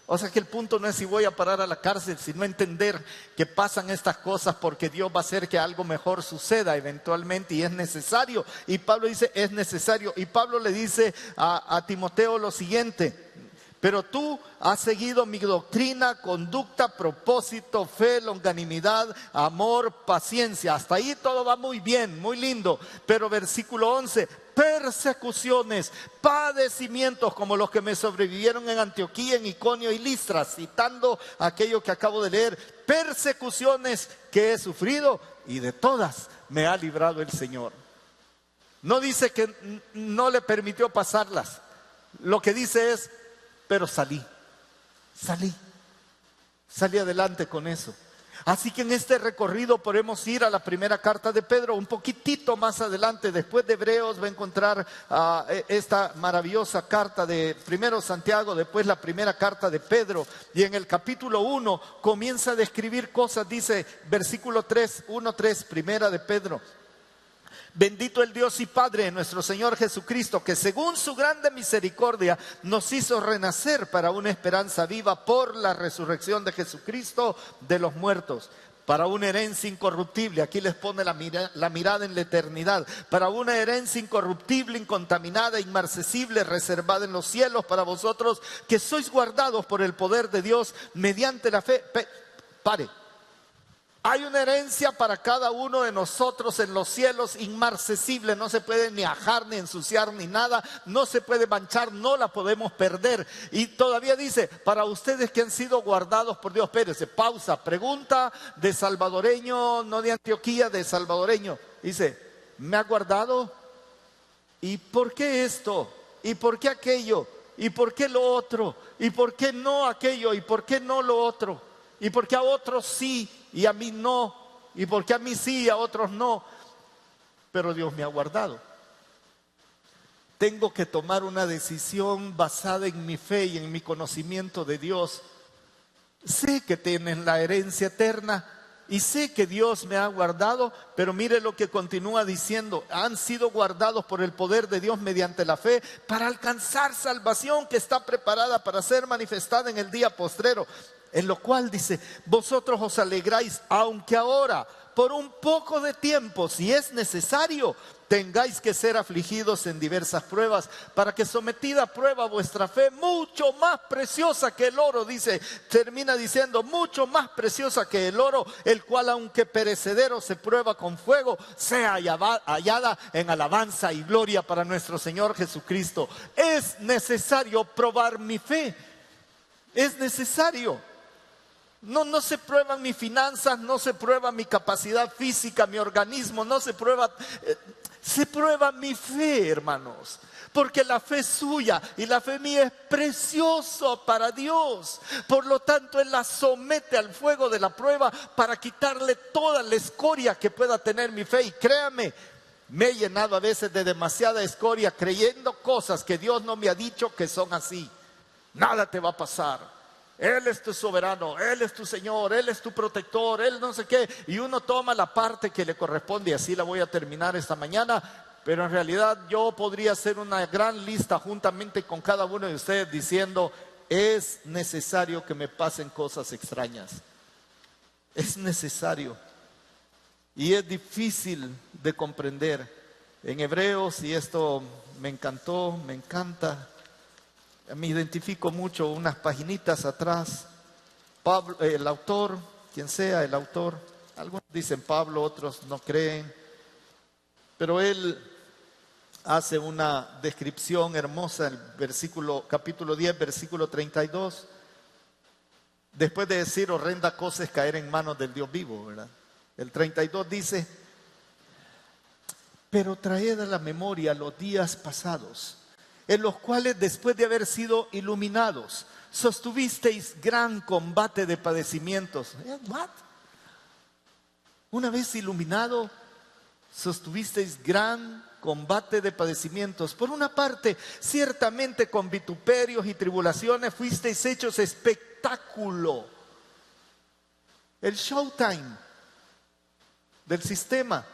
O sea que el punto no es si voy a parar a la cárcel, sino entender que pasan estas cosas porque Dios va a hacer que algo mejor suceda eventualmente y es necesario. Y Pablo dice: es necesario. Y Pablo le dice a Timoteo lo siguiente: pero tú has seguido mi doctrina, conducta, propósito, fe, longanimidad, amor, paciencia. Hasta ahí todo va muy bien, muy lindo. Pero versículo 11, persecuciones, padecimientos como los que me sobrevivieron en Antioquía, en Iconio y Listra, citando aquello que acabo de leer. Persecuciones que he sufrido y de todas me ha librado el Señor. No dice que no le permitió pasarlas. Lo que dice es: pero salí adelante con eso. Así que en este recorrido podemos ir a la primera carta de Pedro, un poquitito más adelante. Después de Hebreos va a encontrar esta maravillosa carta de primero Santiago, después la primera carta de Pedro. Y en el capítulo 1 comienza a describir cosas, dice versículo 3, 1:3, primera de Pedro. Bendito el Dios y Padre de nuestro Señor Jesucristo, que según su grande misericordia nos hizo renacer para una esperanza viva por la resurrección de Jesucristo de los muertos, para una herencia incorruptible. Aquí les pone la mirada en la eternidad. Para una herencia incorruptible, incontaminada, inmarcesible, reservada en los cielos para vosotros, que sois guardados por el poder de Dios mediante la fe. Pare. Hay una herencia para cada uno de nosotros en los cielos, inmarcesible. No se puede ni ajar, ni ensuciar, ni nada. No se puede manchar, no la podemos perder. Y todavía dice: para ustedes que han sido guardados por Dios. Espérese, pausa, pregunta de salvadoreño, no de Antioquía, de salvadoreño. Dice: ¿me ha guardado? ¿Y por qué esto? ¿Y por qué aquello? ¿Y por qué lo otro? ¿Y por qué no aquello? ¿Y por qué no lo otro? ¿Y por qué a otros sí y a mí no? ¿Y por qué a mí sí y a otros no? Pero Dios me ha guardado. Tengo que tomar una decisión basada en mi fe y en mi conocimiento de Dios. Sé que tienen la herencia eterna y sé que Dios me ha guardado, pero mire lo que continúa diciendo: han sido guardados por el poder de Dios mediante la fe para alcanzar salvación que está preparada para ser manifestada en el día postrero. En lo cual dice: vosotros os alegráis, aunque ahora, por un poco de tiempo, si es necesario, tengáis que ser afligidos en diversas pruebas, para que sometida a prueba vuestra fe, mucho más preciosa que el oro, dice, termina diciendo, mucho más preciosa que el oro, el cual aunque perecedero se prueba con fuego, sea hallada en alabanza y gloria para nuestro Señor Jesucristo. Es necesario probar mi fe, es necesario. No se prueban mis finanzas, no se prueba mi capacidad física, mi organismo, no se prueba, se prueba mi fe, hermanos. Porque la fe suya y la fe mía es precioso para Dios. Por lo tanto, Él la somete al fuego de la prueba para quitarle toda la escoria que pueda tener mi fe. Y créame, me he llenado a veces de demasiada escoria creyendo cosas que Dios no me ha dicho que son así. Nada te va a pasar. Él es tu soberano, Él es tu Señor, Él es tu protector, Él no sé qué. Y uno toma la parte que le corresponde, y así la voy a terminar esta mañana. Pero en realidad yo podría hacer una gran lista juntamente con cada uno de ustedes diciendo: es necesario que me pasen cosas extrañas. Es necesario. Y es difícil de comprender. En Hebreos, y esto me encantó, me encanta. Me identifico mucho, unas paginitas atrás. Pablo, el autor, quien sea el autor, algunos dicen Pablo, otros no creen, pero él hace una descripción hermosa, el capítulo 10, versículo 32. Después de decir: horrenda cosa es caer en manos del Dios vivo, ¿verdad? El 32 dice: pero traed a la memoria los días pasados, en los cuales después de haber sido iluminados, sostuvisteis gran combate de padecimientos. ¿What? Una vez iluminado, sostuvisteis gran combate de padecimientos. Por una parte, ciertamente con vituperios y tribulaciones fuisteis hechos espectáculo. El showtime del sistema.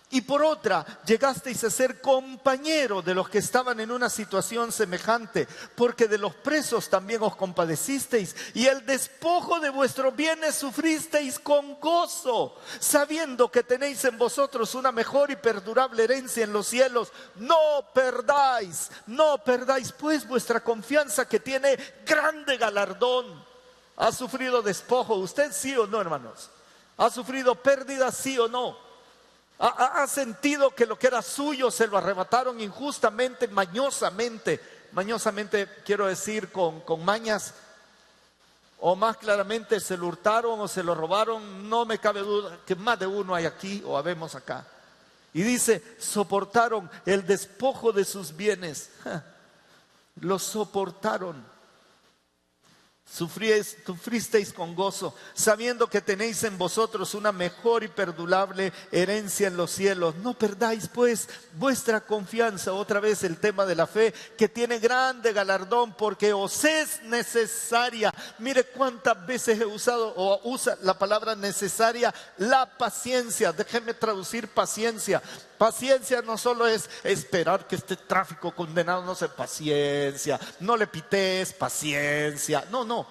Y por otra, llegasteis a ser compañeros de los que estaban en una situación semejante, porque de los presos también os compadecisteis, y el despojo de vuestros bienes sufristeis con gozo, sabiendo que tenéis en vosotros una mejor y perdurable herencia en los cielos. No perdáis pues vuestra confianza, que tiene grande galardón. ¿Ha sufrido despojo usted, sí o no, hermanos? ¿Ha sufrido pérdida, sí o no? ¿Ha sentido que lo que era suyo se lo arrebataron injustamente, mañosamente? Mañosamente quiero decir con mañas, o más claramente se lo hurtaron o se lo robaron. No me cabe duda que más de uno hay aquí o habemos acá. Y dice, soportaron el despojo de sus bienes. Lo soportaron. Sufristeis con gozo, sabiendo que tenéis en vosotros una mejor y perdurable herencia en los cielos. No perdáis pues vuestra confianza. Otra vez el tema de la fe, que tiene grande galardón, porque os es necesaria. Mire cuántas veces he usado o usa la palabra necesaria, la paciencia. Déjenme traducir paciencia. Paciencia no solo es esperar que este tráfico condenado no sea paciencia, no le pites, paciencia. No.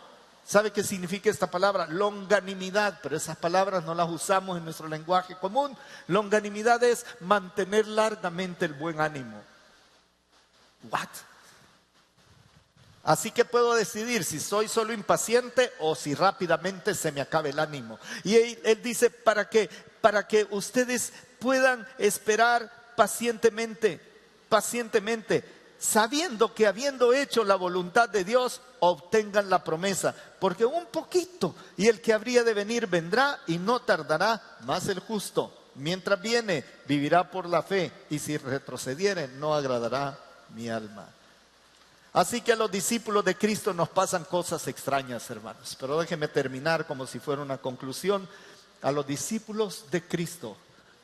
¿Sabe qué significa esta palabra? Longanimidad, pero esas palabras no las usamos en nuestro lenguaje común. Longanimidad es mantener largamente el buen ánimo. ¿What? Así que puedo decidir si soy solo impaciente o si rápidamente se me acabe el ánimo. Y él dice, para que ustedes puedan esperar pacientemente, sabiendo que habiendo hecho la voluntad de Dios, obtengan la promesa. Porque un poquito, y el que habría de venir vendrá, y no tardará. Mas el justo, mientras viene, vivirá por la fe, y si retrocediere, no agradará mi alma. Así que a los discípulos de Cristo nos pasan cosas extrañas, hermanos. Pero déjenme terminar como si fuera una conclusión. A los discípulos de Cristo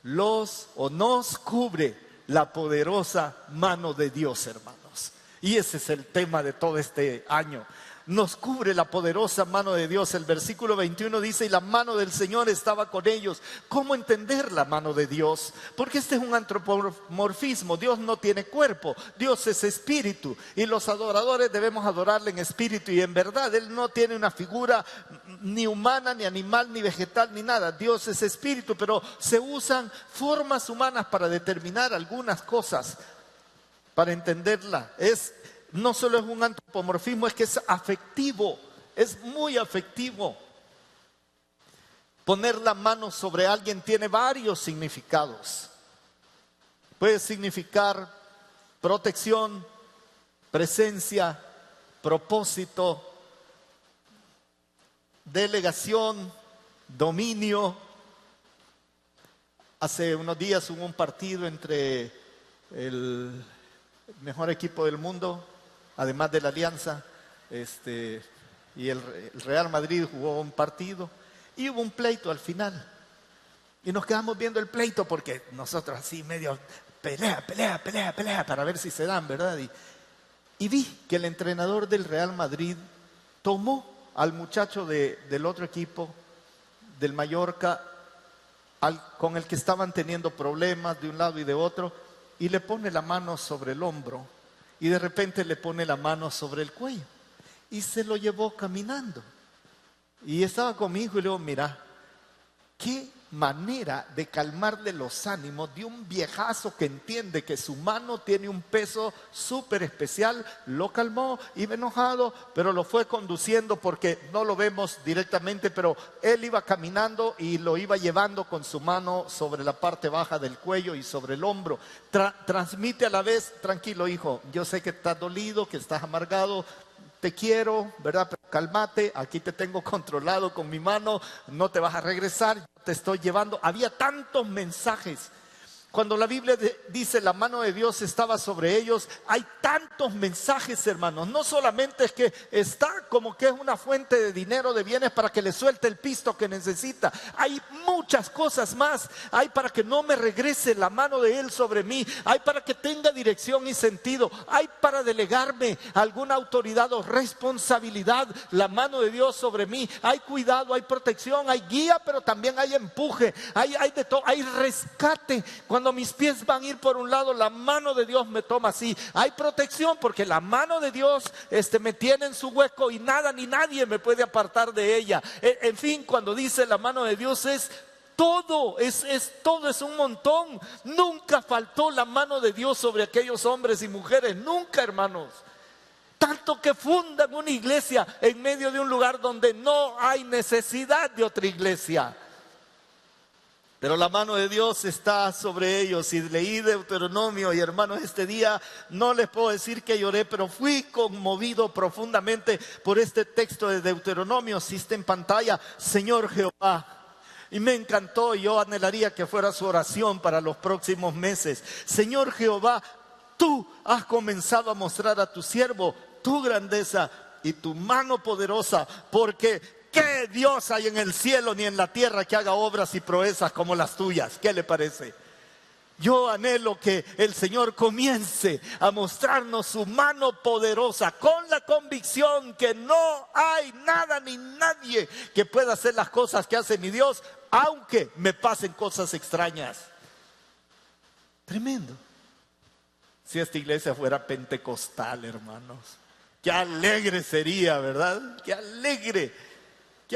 nos cubre la poderosa mano de Dios, hermanos. Y ese es el tema de todo este año. Nos cubre la poderosa mano de Dios. El versículo 21 dice, y la mano del Señor estaba con ellos. ¿Cómo entender la mano de Dios? Porque este es un antropomorfismo. Dios no tiene cuerpo, Dios es espíritu, y los adoradores debemos adorarle en espíritu y en verdad. Él no tiene una figura ni humana, ni animal, ni vegetal, ni nada. Dios es espíritu, pero se usan formas humanas para determinar algunas cosas, para entenderla. No solo es un antropomorfismo, es que es afectivo, es muy afectivo. Poner la mano sobre alguien tiene varios significados. Puede significar protección, presencia, propósito, delegación, dominio. Hace unos días hubo un partido entre el mejor equipo del mundo, además de la Alianza, y el Real Madrid jugó un partido y hubo un pleito al final. Y nos quedamos viendo el pleito porque nosotros así medio pelea para ver si se dan, ¿verdad? Y vi que el entrenador del Real Madrid tomó al muchacho del otro equipo, del Mallorca, con el que estaban teniendo problemas de un lado y de otro, y le pone la mano sobre el hombro y de repente le pone la mano sobre el cuello y se lo llevó caminando. Y estaba con mi hijo y le digo, mira, qué manera de calmarle los ánimos de un viejazo que entiende que su mano tiene un peso súper especial. Lo calmó, iba enojado, pero lo fue conduciendo porque no lo vemos directamente, pero él iba caminando y lo iba llevando con su mano sobre la parte baja del cuello y sobre el hombro. Transmite a la vez, tranquilo hijo, yo sé que estás dolido, que estás amargado, te quiero, ¿verdad? Pero cálmate, aquí te tengo controlado con mi mano, no te vas a regresar, yo te estoy llevando. Había tantos mensajes. Cuando la Biblia dice la mano de Dios estaba sobre ellos, hay tantos mensajes, hermanos. No solamente es que está como que es una fuente de dinero, de bienes para que le suelte el pisto que necesita. Hay muchas cosas más. Hay para que no me regrese la mano de Él sobre mí. Hay para que tenga dirección y sentido. Hay para delegarme alguna autoridad o responsabilidad, la mano de Dios sobre mí. Hay cuidado, hay protección, hay guía, pero también hay empuje. Hay de todo, hay rescate. Cuando mis pies van a ir por un lado, la mano de Dios me toma así. Hay protección porque la mano de Dios me tiene en su hueco y nada ni nadie me puede apartar de ella. En fin, cuando dice la mano de Dios es todo, todo, es un montón. Nunca faltó la mano de Dios sobre aquellos hombres y mujeres, nunca, hermanos. Tanto que fundan una iglesia en medio de un lugar donde no hay necesidad de otra iglesia. Pero la mano de Dios está sobre ellos. Y leí Deuteronomio, y hermanos, este día no les puedo decir que lloré, pero fui conmovido profundamente por este texto de Deuteronomio. Si está en pantalla, Señor Jehová. Y me encantó, y yo anhelaría que fuera su oración para los próximos meses. Señor Jehová, tú has comenzado a mostrar a tu siervo tu grandeza y tu mano poderosa, porque ¿qué Dios hay en el cielo ni en la tierra que haga obras y proezas como las tuyas? ¿Qué le parece? Yo anhelo que el Señor comience a mostrarnos su mano poderosa con la convicción que no hay nada ni nadie que pueda hacer las cosas que hace mi Dios, aunque me pasen cosas extrañas. Tremendo. Si esta iglesia fuera pentecostal, hermanos, qué alegre sería, ¿verdad? Qué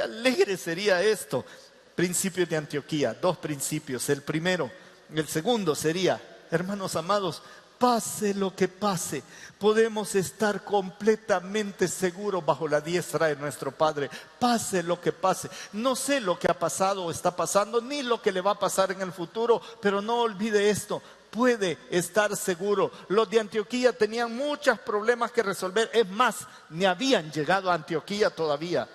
alegre sería esto. Principios de Antioquía, 2 principios. El primero, el segundo sería, hermanos amados, pase lo que pase, podemos estar completamente seguros bajo la diestra de nuestro Padre. Pase lo que pase. No sé lo que ha pasado o está pasando, ni lo que le va a pasar en el futuro, pero no olvide esto. Puede estar seguro. Los de Antioquía tenían muchos problemas que resolver. Es más, ni habían llegado a Antioquía todavía.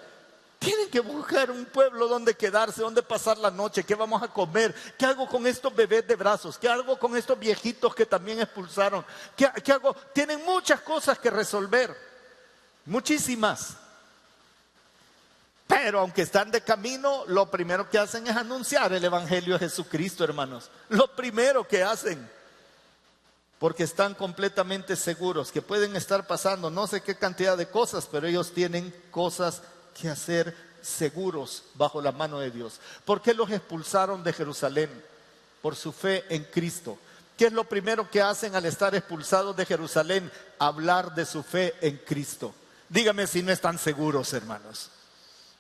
Tienen que buscar un pueblo donde quedarse, donde pasar la noche. ¿Qué vamos a comer? ¿Qué hago con estos bebés de brazos? ¿Qué hago con estos viejitos que también expulsaron? ¿Qué hago? Tienen muchas cosas que resolver. Muchísimas. Pero aunque están de camino, lo primero que hacen es anunciar el Evangelio de Jesucristo, hermanos. Lo primero que hacen. Porque están completamente seguros que pueden estar pasando no sé qué cantidad de cosas, pero ellos tienen cosas que hacer seguros bajo la mano de Dios. ¿Por qué los expulsaron de Jerusalén? Por su fe en Cristo. ¿Qué es lo primero que hacen al estar expulsados de Jerusalén? Hablar de su fe en Cristo. Dígame si no están seguros, hermanos.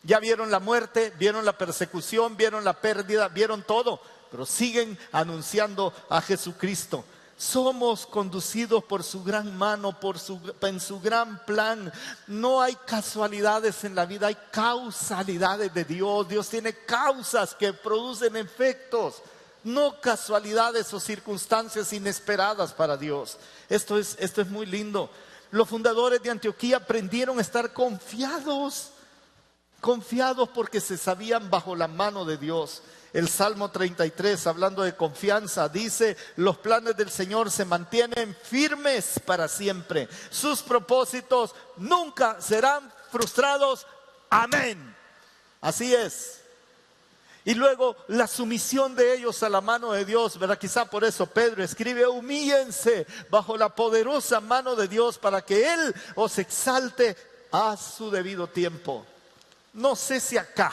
Ya vieron la muerte, vieron la persecución, vieron la pérdida, vieron todo, pero siguen anunciando a Jesucristo. Somos conducidos por su gran mano, en su gran plan. No hay casualidades en la vida, hay causalidades de Dios. Dios tiene causas que producen efectos, no casualidades o circunstancias inesperadas para Dios. Esto es muy lindo. Los fundadores de Antioquía aprendieron a estar confiados porque se sabían bajo la mano de Dios. El Salmo 33, hablando de confianza, dice: los planes del Señor se mantienen firmes para siempre. Sus propósitos nunca serán frustrados. Amén. Así es. Y luego la sumisión de ellos a la mano de Dios, ¿verdad? Quizá por eso Pedro escribe: humíllense bajo la poderosa mano de Dios para que Él os exalte a su debido tiempo. No sé si acá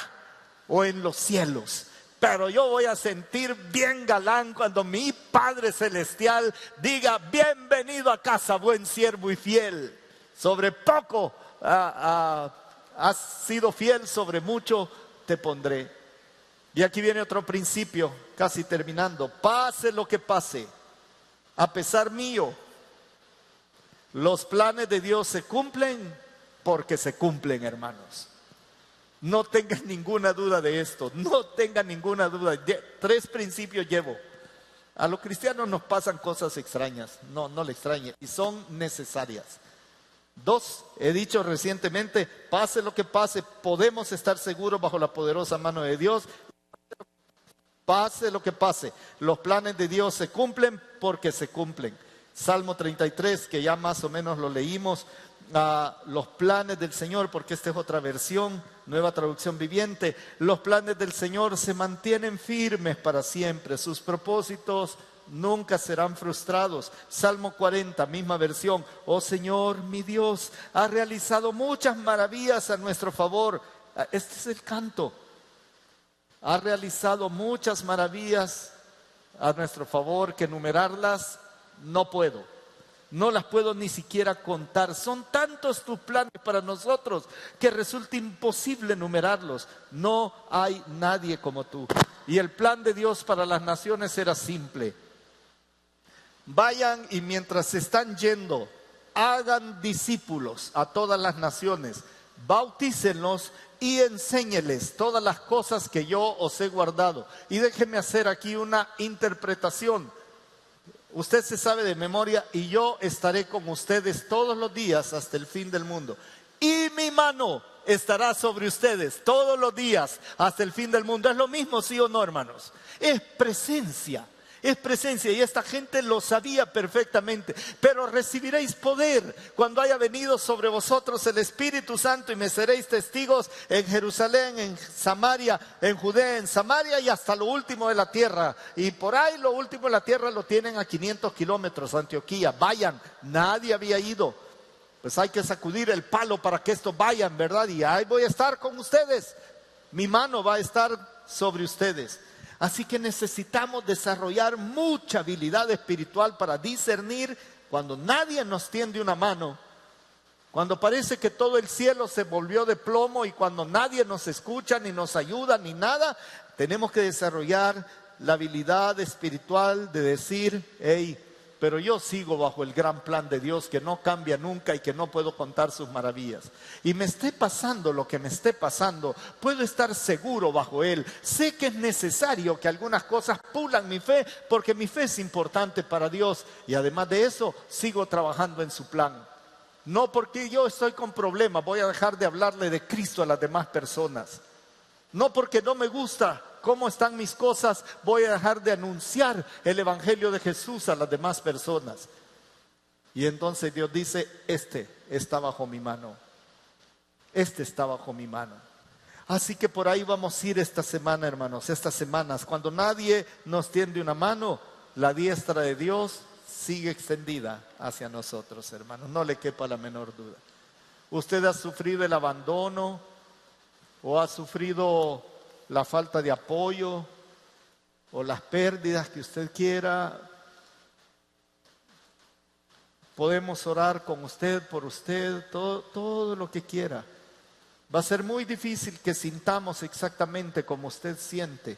o en los cielos, pero yo voy a sentir bien galán cuando mi Padre Celestial diga: bienvenido a casa, buen siervo y fiel. Sobre poco has sido fiel, sobre mucho te pondré. Y aquí viene otro principio, casi terminando. Pase lo que pase, a pesar mío, los planes de Dios se cumplen porque se cumplen, hermanos. No tengan ninguna duda de esto, no tengan ninguna duda. 3 principios llevo. A los cristianos nos pasan cosas extrañas, no le extrañe, y son necesarias. 2, he dicho recientemente: pase lo que pase, podemos estar seguros bajo la poderosa mano de Dios. Pase lo que pase, los planes de Dios se cumplen porque se cumplen. Salmo 33, que ya más o menos lo leímos, los planes del Señor, porque esta es otra versión, Nueva Traducción Viviente. Los planes del Señor se mantienen firmes para siempre, sus propósitos nunca serán frustrados. Salmo 40, misma versión. Oh Señor, mi Dios, ha realizado muchas maravillas a nuestro favor. Este es el canto. Ha realizado muchas maravillas a nuestro favor, que enumerarlas no puedo. No las puedo ni siquiera contar. Son tantos tus planes para nosotros que resulta imposible enumerarlos. No hay nadie como tú. Y el plan de Dios para las naciones era simple. Vayan y mientras se están yendo, hagan discípulos a todas las naciones, bautícenlos y enséñeles todas las cosas que yo os he guardado. Y déjenme hacer aquí una interpretación. Usted se sabe de memoria: y yo estaré con ustedes todos los días hasta el fin del mundo. Y mi mano estará sobre ustedes todos los días hasta el fin del mundo. ¿Es lo mismo, sí o no, hermanos? Es presencia. Es presencia, y esta gente lo sabía perfectamente. Pero recibiréis poder cuando haya venido sobre vosotros el Espíritu Santo, y me seréis testigos en Jerusalén, en Samaria, en Judea, en Samaria y hasta lo último de la tierra. Y por ahí lo último de la tierra lo tienen a 500 kilómetros, Antioquía. Vayan, nadie había ido. Pues hay que sacudir el palo para que estos vayan, ¿verdad? Y ahí voy a estar con ustedes. Mi mano va a estar sobre ustedes. Así que necesitamos desarrollar mucha habilidad espiritual para discernir cuando nadie nos tiende una mano, cuando parece que todo el cielo se volvió de plomo y cuando nadie nos escucha, ni nos ayuda, ni nada. Tenemos que desarrollar la habilidad espiritual de decir: hey, pero yo sigo bajo el gran plan de Dios que no cambia nunca y que no puedo contar sus maravillas. Y me esté pasando lo que me esté pasando, puedo estar seguro bajo Él. Sé que es necesario que algunas cosas pulan mi fe, porque mi fe es importante para Dios. Y además de eso, sigo trabajando en su plan. No porque yo estoy con problemas voy a dejar de hablarle de Cristo a las demás personas. No porque no me gusta cómo están mis cosas voy a dejar de anunciar el Evangelio de Jesús a las demás personas. Y entonces Dios dice: este está bajo mi mano. Este está bajo mi mano. Así que por ahí vamos a ir esta semana, hermanos, estas semanas. Cuando nadie nos tiende una mano, la diestra de Dios sigue extendida hacia nosotros, hermanos. No le quepa la menor duda. Usted ha sufrido el abandono, o ha sufrido la falta de apoyo, o las pérdidas que usted quiera. Podemos orar con usted, por usted, todo lo que quiera. Va a ser muy difícil que sintamos exactamente como usted siente.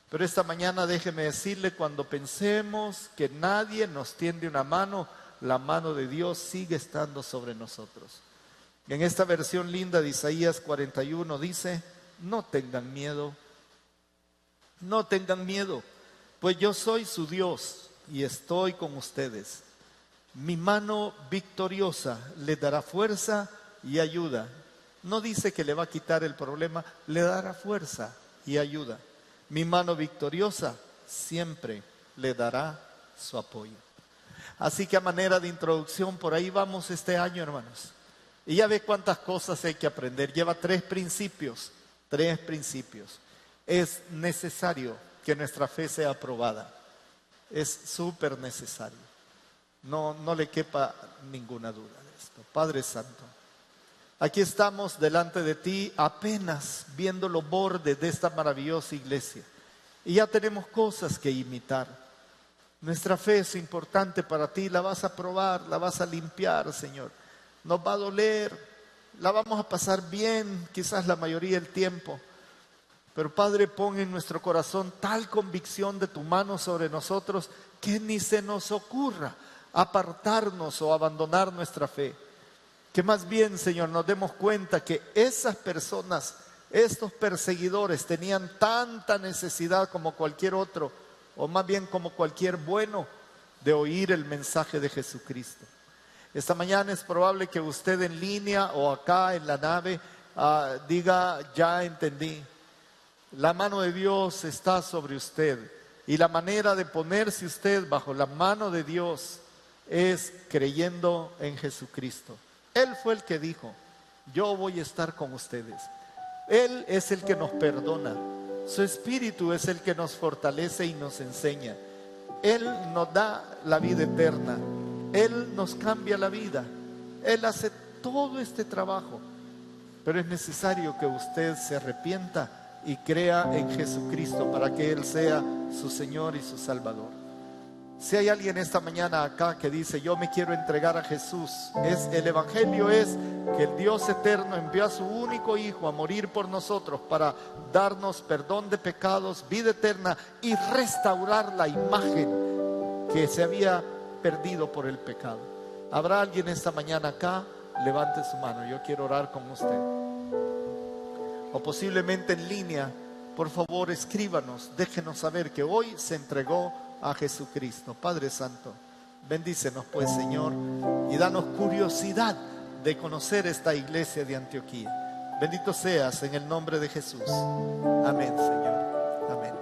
Pero esta mañana déjeme decirle, cuando pensemos que nadie nos tiende una mano, la mano de Dios sigue estando sobre nosotros. En esta versión linda de Isaías 41 dice: no tengan miedo, no tengan miedo, pues yo soy su Dios y estoy con ustedes. Mi mano victoriosa le dará fuerza y ayuda. No dice que le va a quitar el problema, le dará fuerza y ayuda. Mi mano victoriosa siempre le dará su apoyo. Así que a manera de introducción, por ahí vamos este año, hermanos. Y ya ve cuántas cosas hay que aprender. Lleva 3 principios. 3 principios. Es necesario que nuestra fe sea aprobada. Es súper necesario. No le quepa ninguna duda de esto. Padre Santo, aquí estamos delante de ti, apenas viendo los bordes de esta maravillosa iglesia. Y ya tenemos cosas que imitar. Nuestra fe es importante para ti. La vas a probar, la vas a limpiar, Señor. Nos va a doler, la vamos a pasar bien, quizás la mayoría del tiempo. Pero Padre, pon en nuestro corazón tal convicción de tu mano sobre nosotros que ni se nos ocurra apartarnos o abandonar nuestra fe. Que más bien, Señor, nos demos cuenta que esas personas, estos perseguidores, tenían tanta necesidad como cualquier otro, o más bien como cualquier bueno, de oír el mensaje de Jesucristo. Esta mañana es probable que usted en línea o acá en la nave diga: ya entendí. La mano de Dios está sobre usted. Y la manera de ponerse usted bajo la mano de Dios es creyendo en Jesucristo. Él fue el que dijo, yo voy a estar con ustedes. Él es el que nos perdona. Su Espíritu es el que nos fortalece y nos enseña. Él nos da la vida eterna. Él nos cambia la vida. Él hace todo este trabajo. Pero es necesario que usted se arrepienta y crea en Jesucristo para que Él sea su Señor y su Salvador. Si hay alguien esta mañana acá que dice, yo me quiero entregar a Jesús, el Evangelio es que el Dios eterno envió a su único Hijo a morir por nosotros para darnos perdón de pecados, vida eterna y restaurar la imagen que se había perdido por el pecado. ¿Habrá alguien esta mañana acá? Levante su mano, yo quiero orar con usted. O posiblemente en línea, por favor escríbanos, déjenos saber que hoy se entregó a Jesucristo. Padre Santo, bendícenos pues, Señor, y danos curiosidad de conocer esta iglesia de Antioquía. Bendito seas en el nombre de Jesús. Amén, Señor. Amén.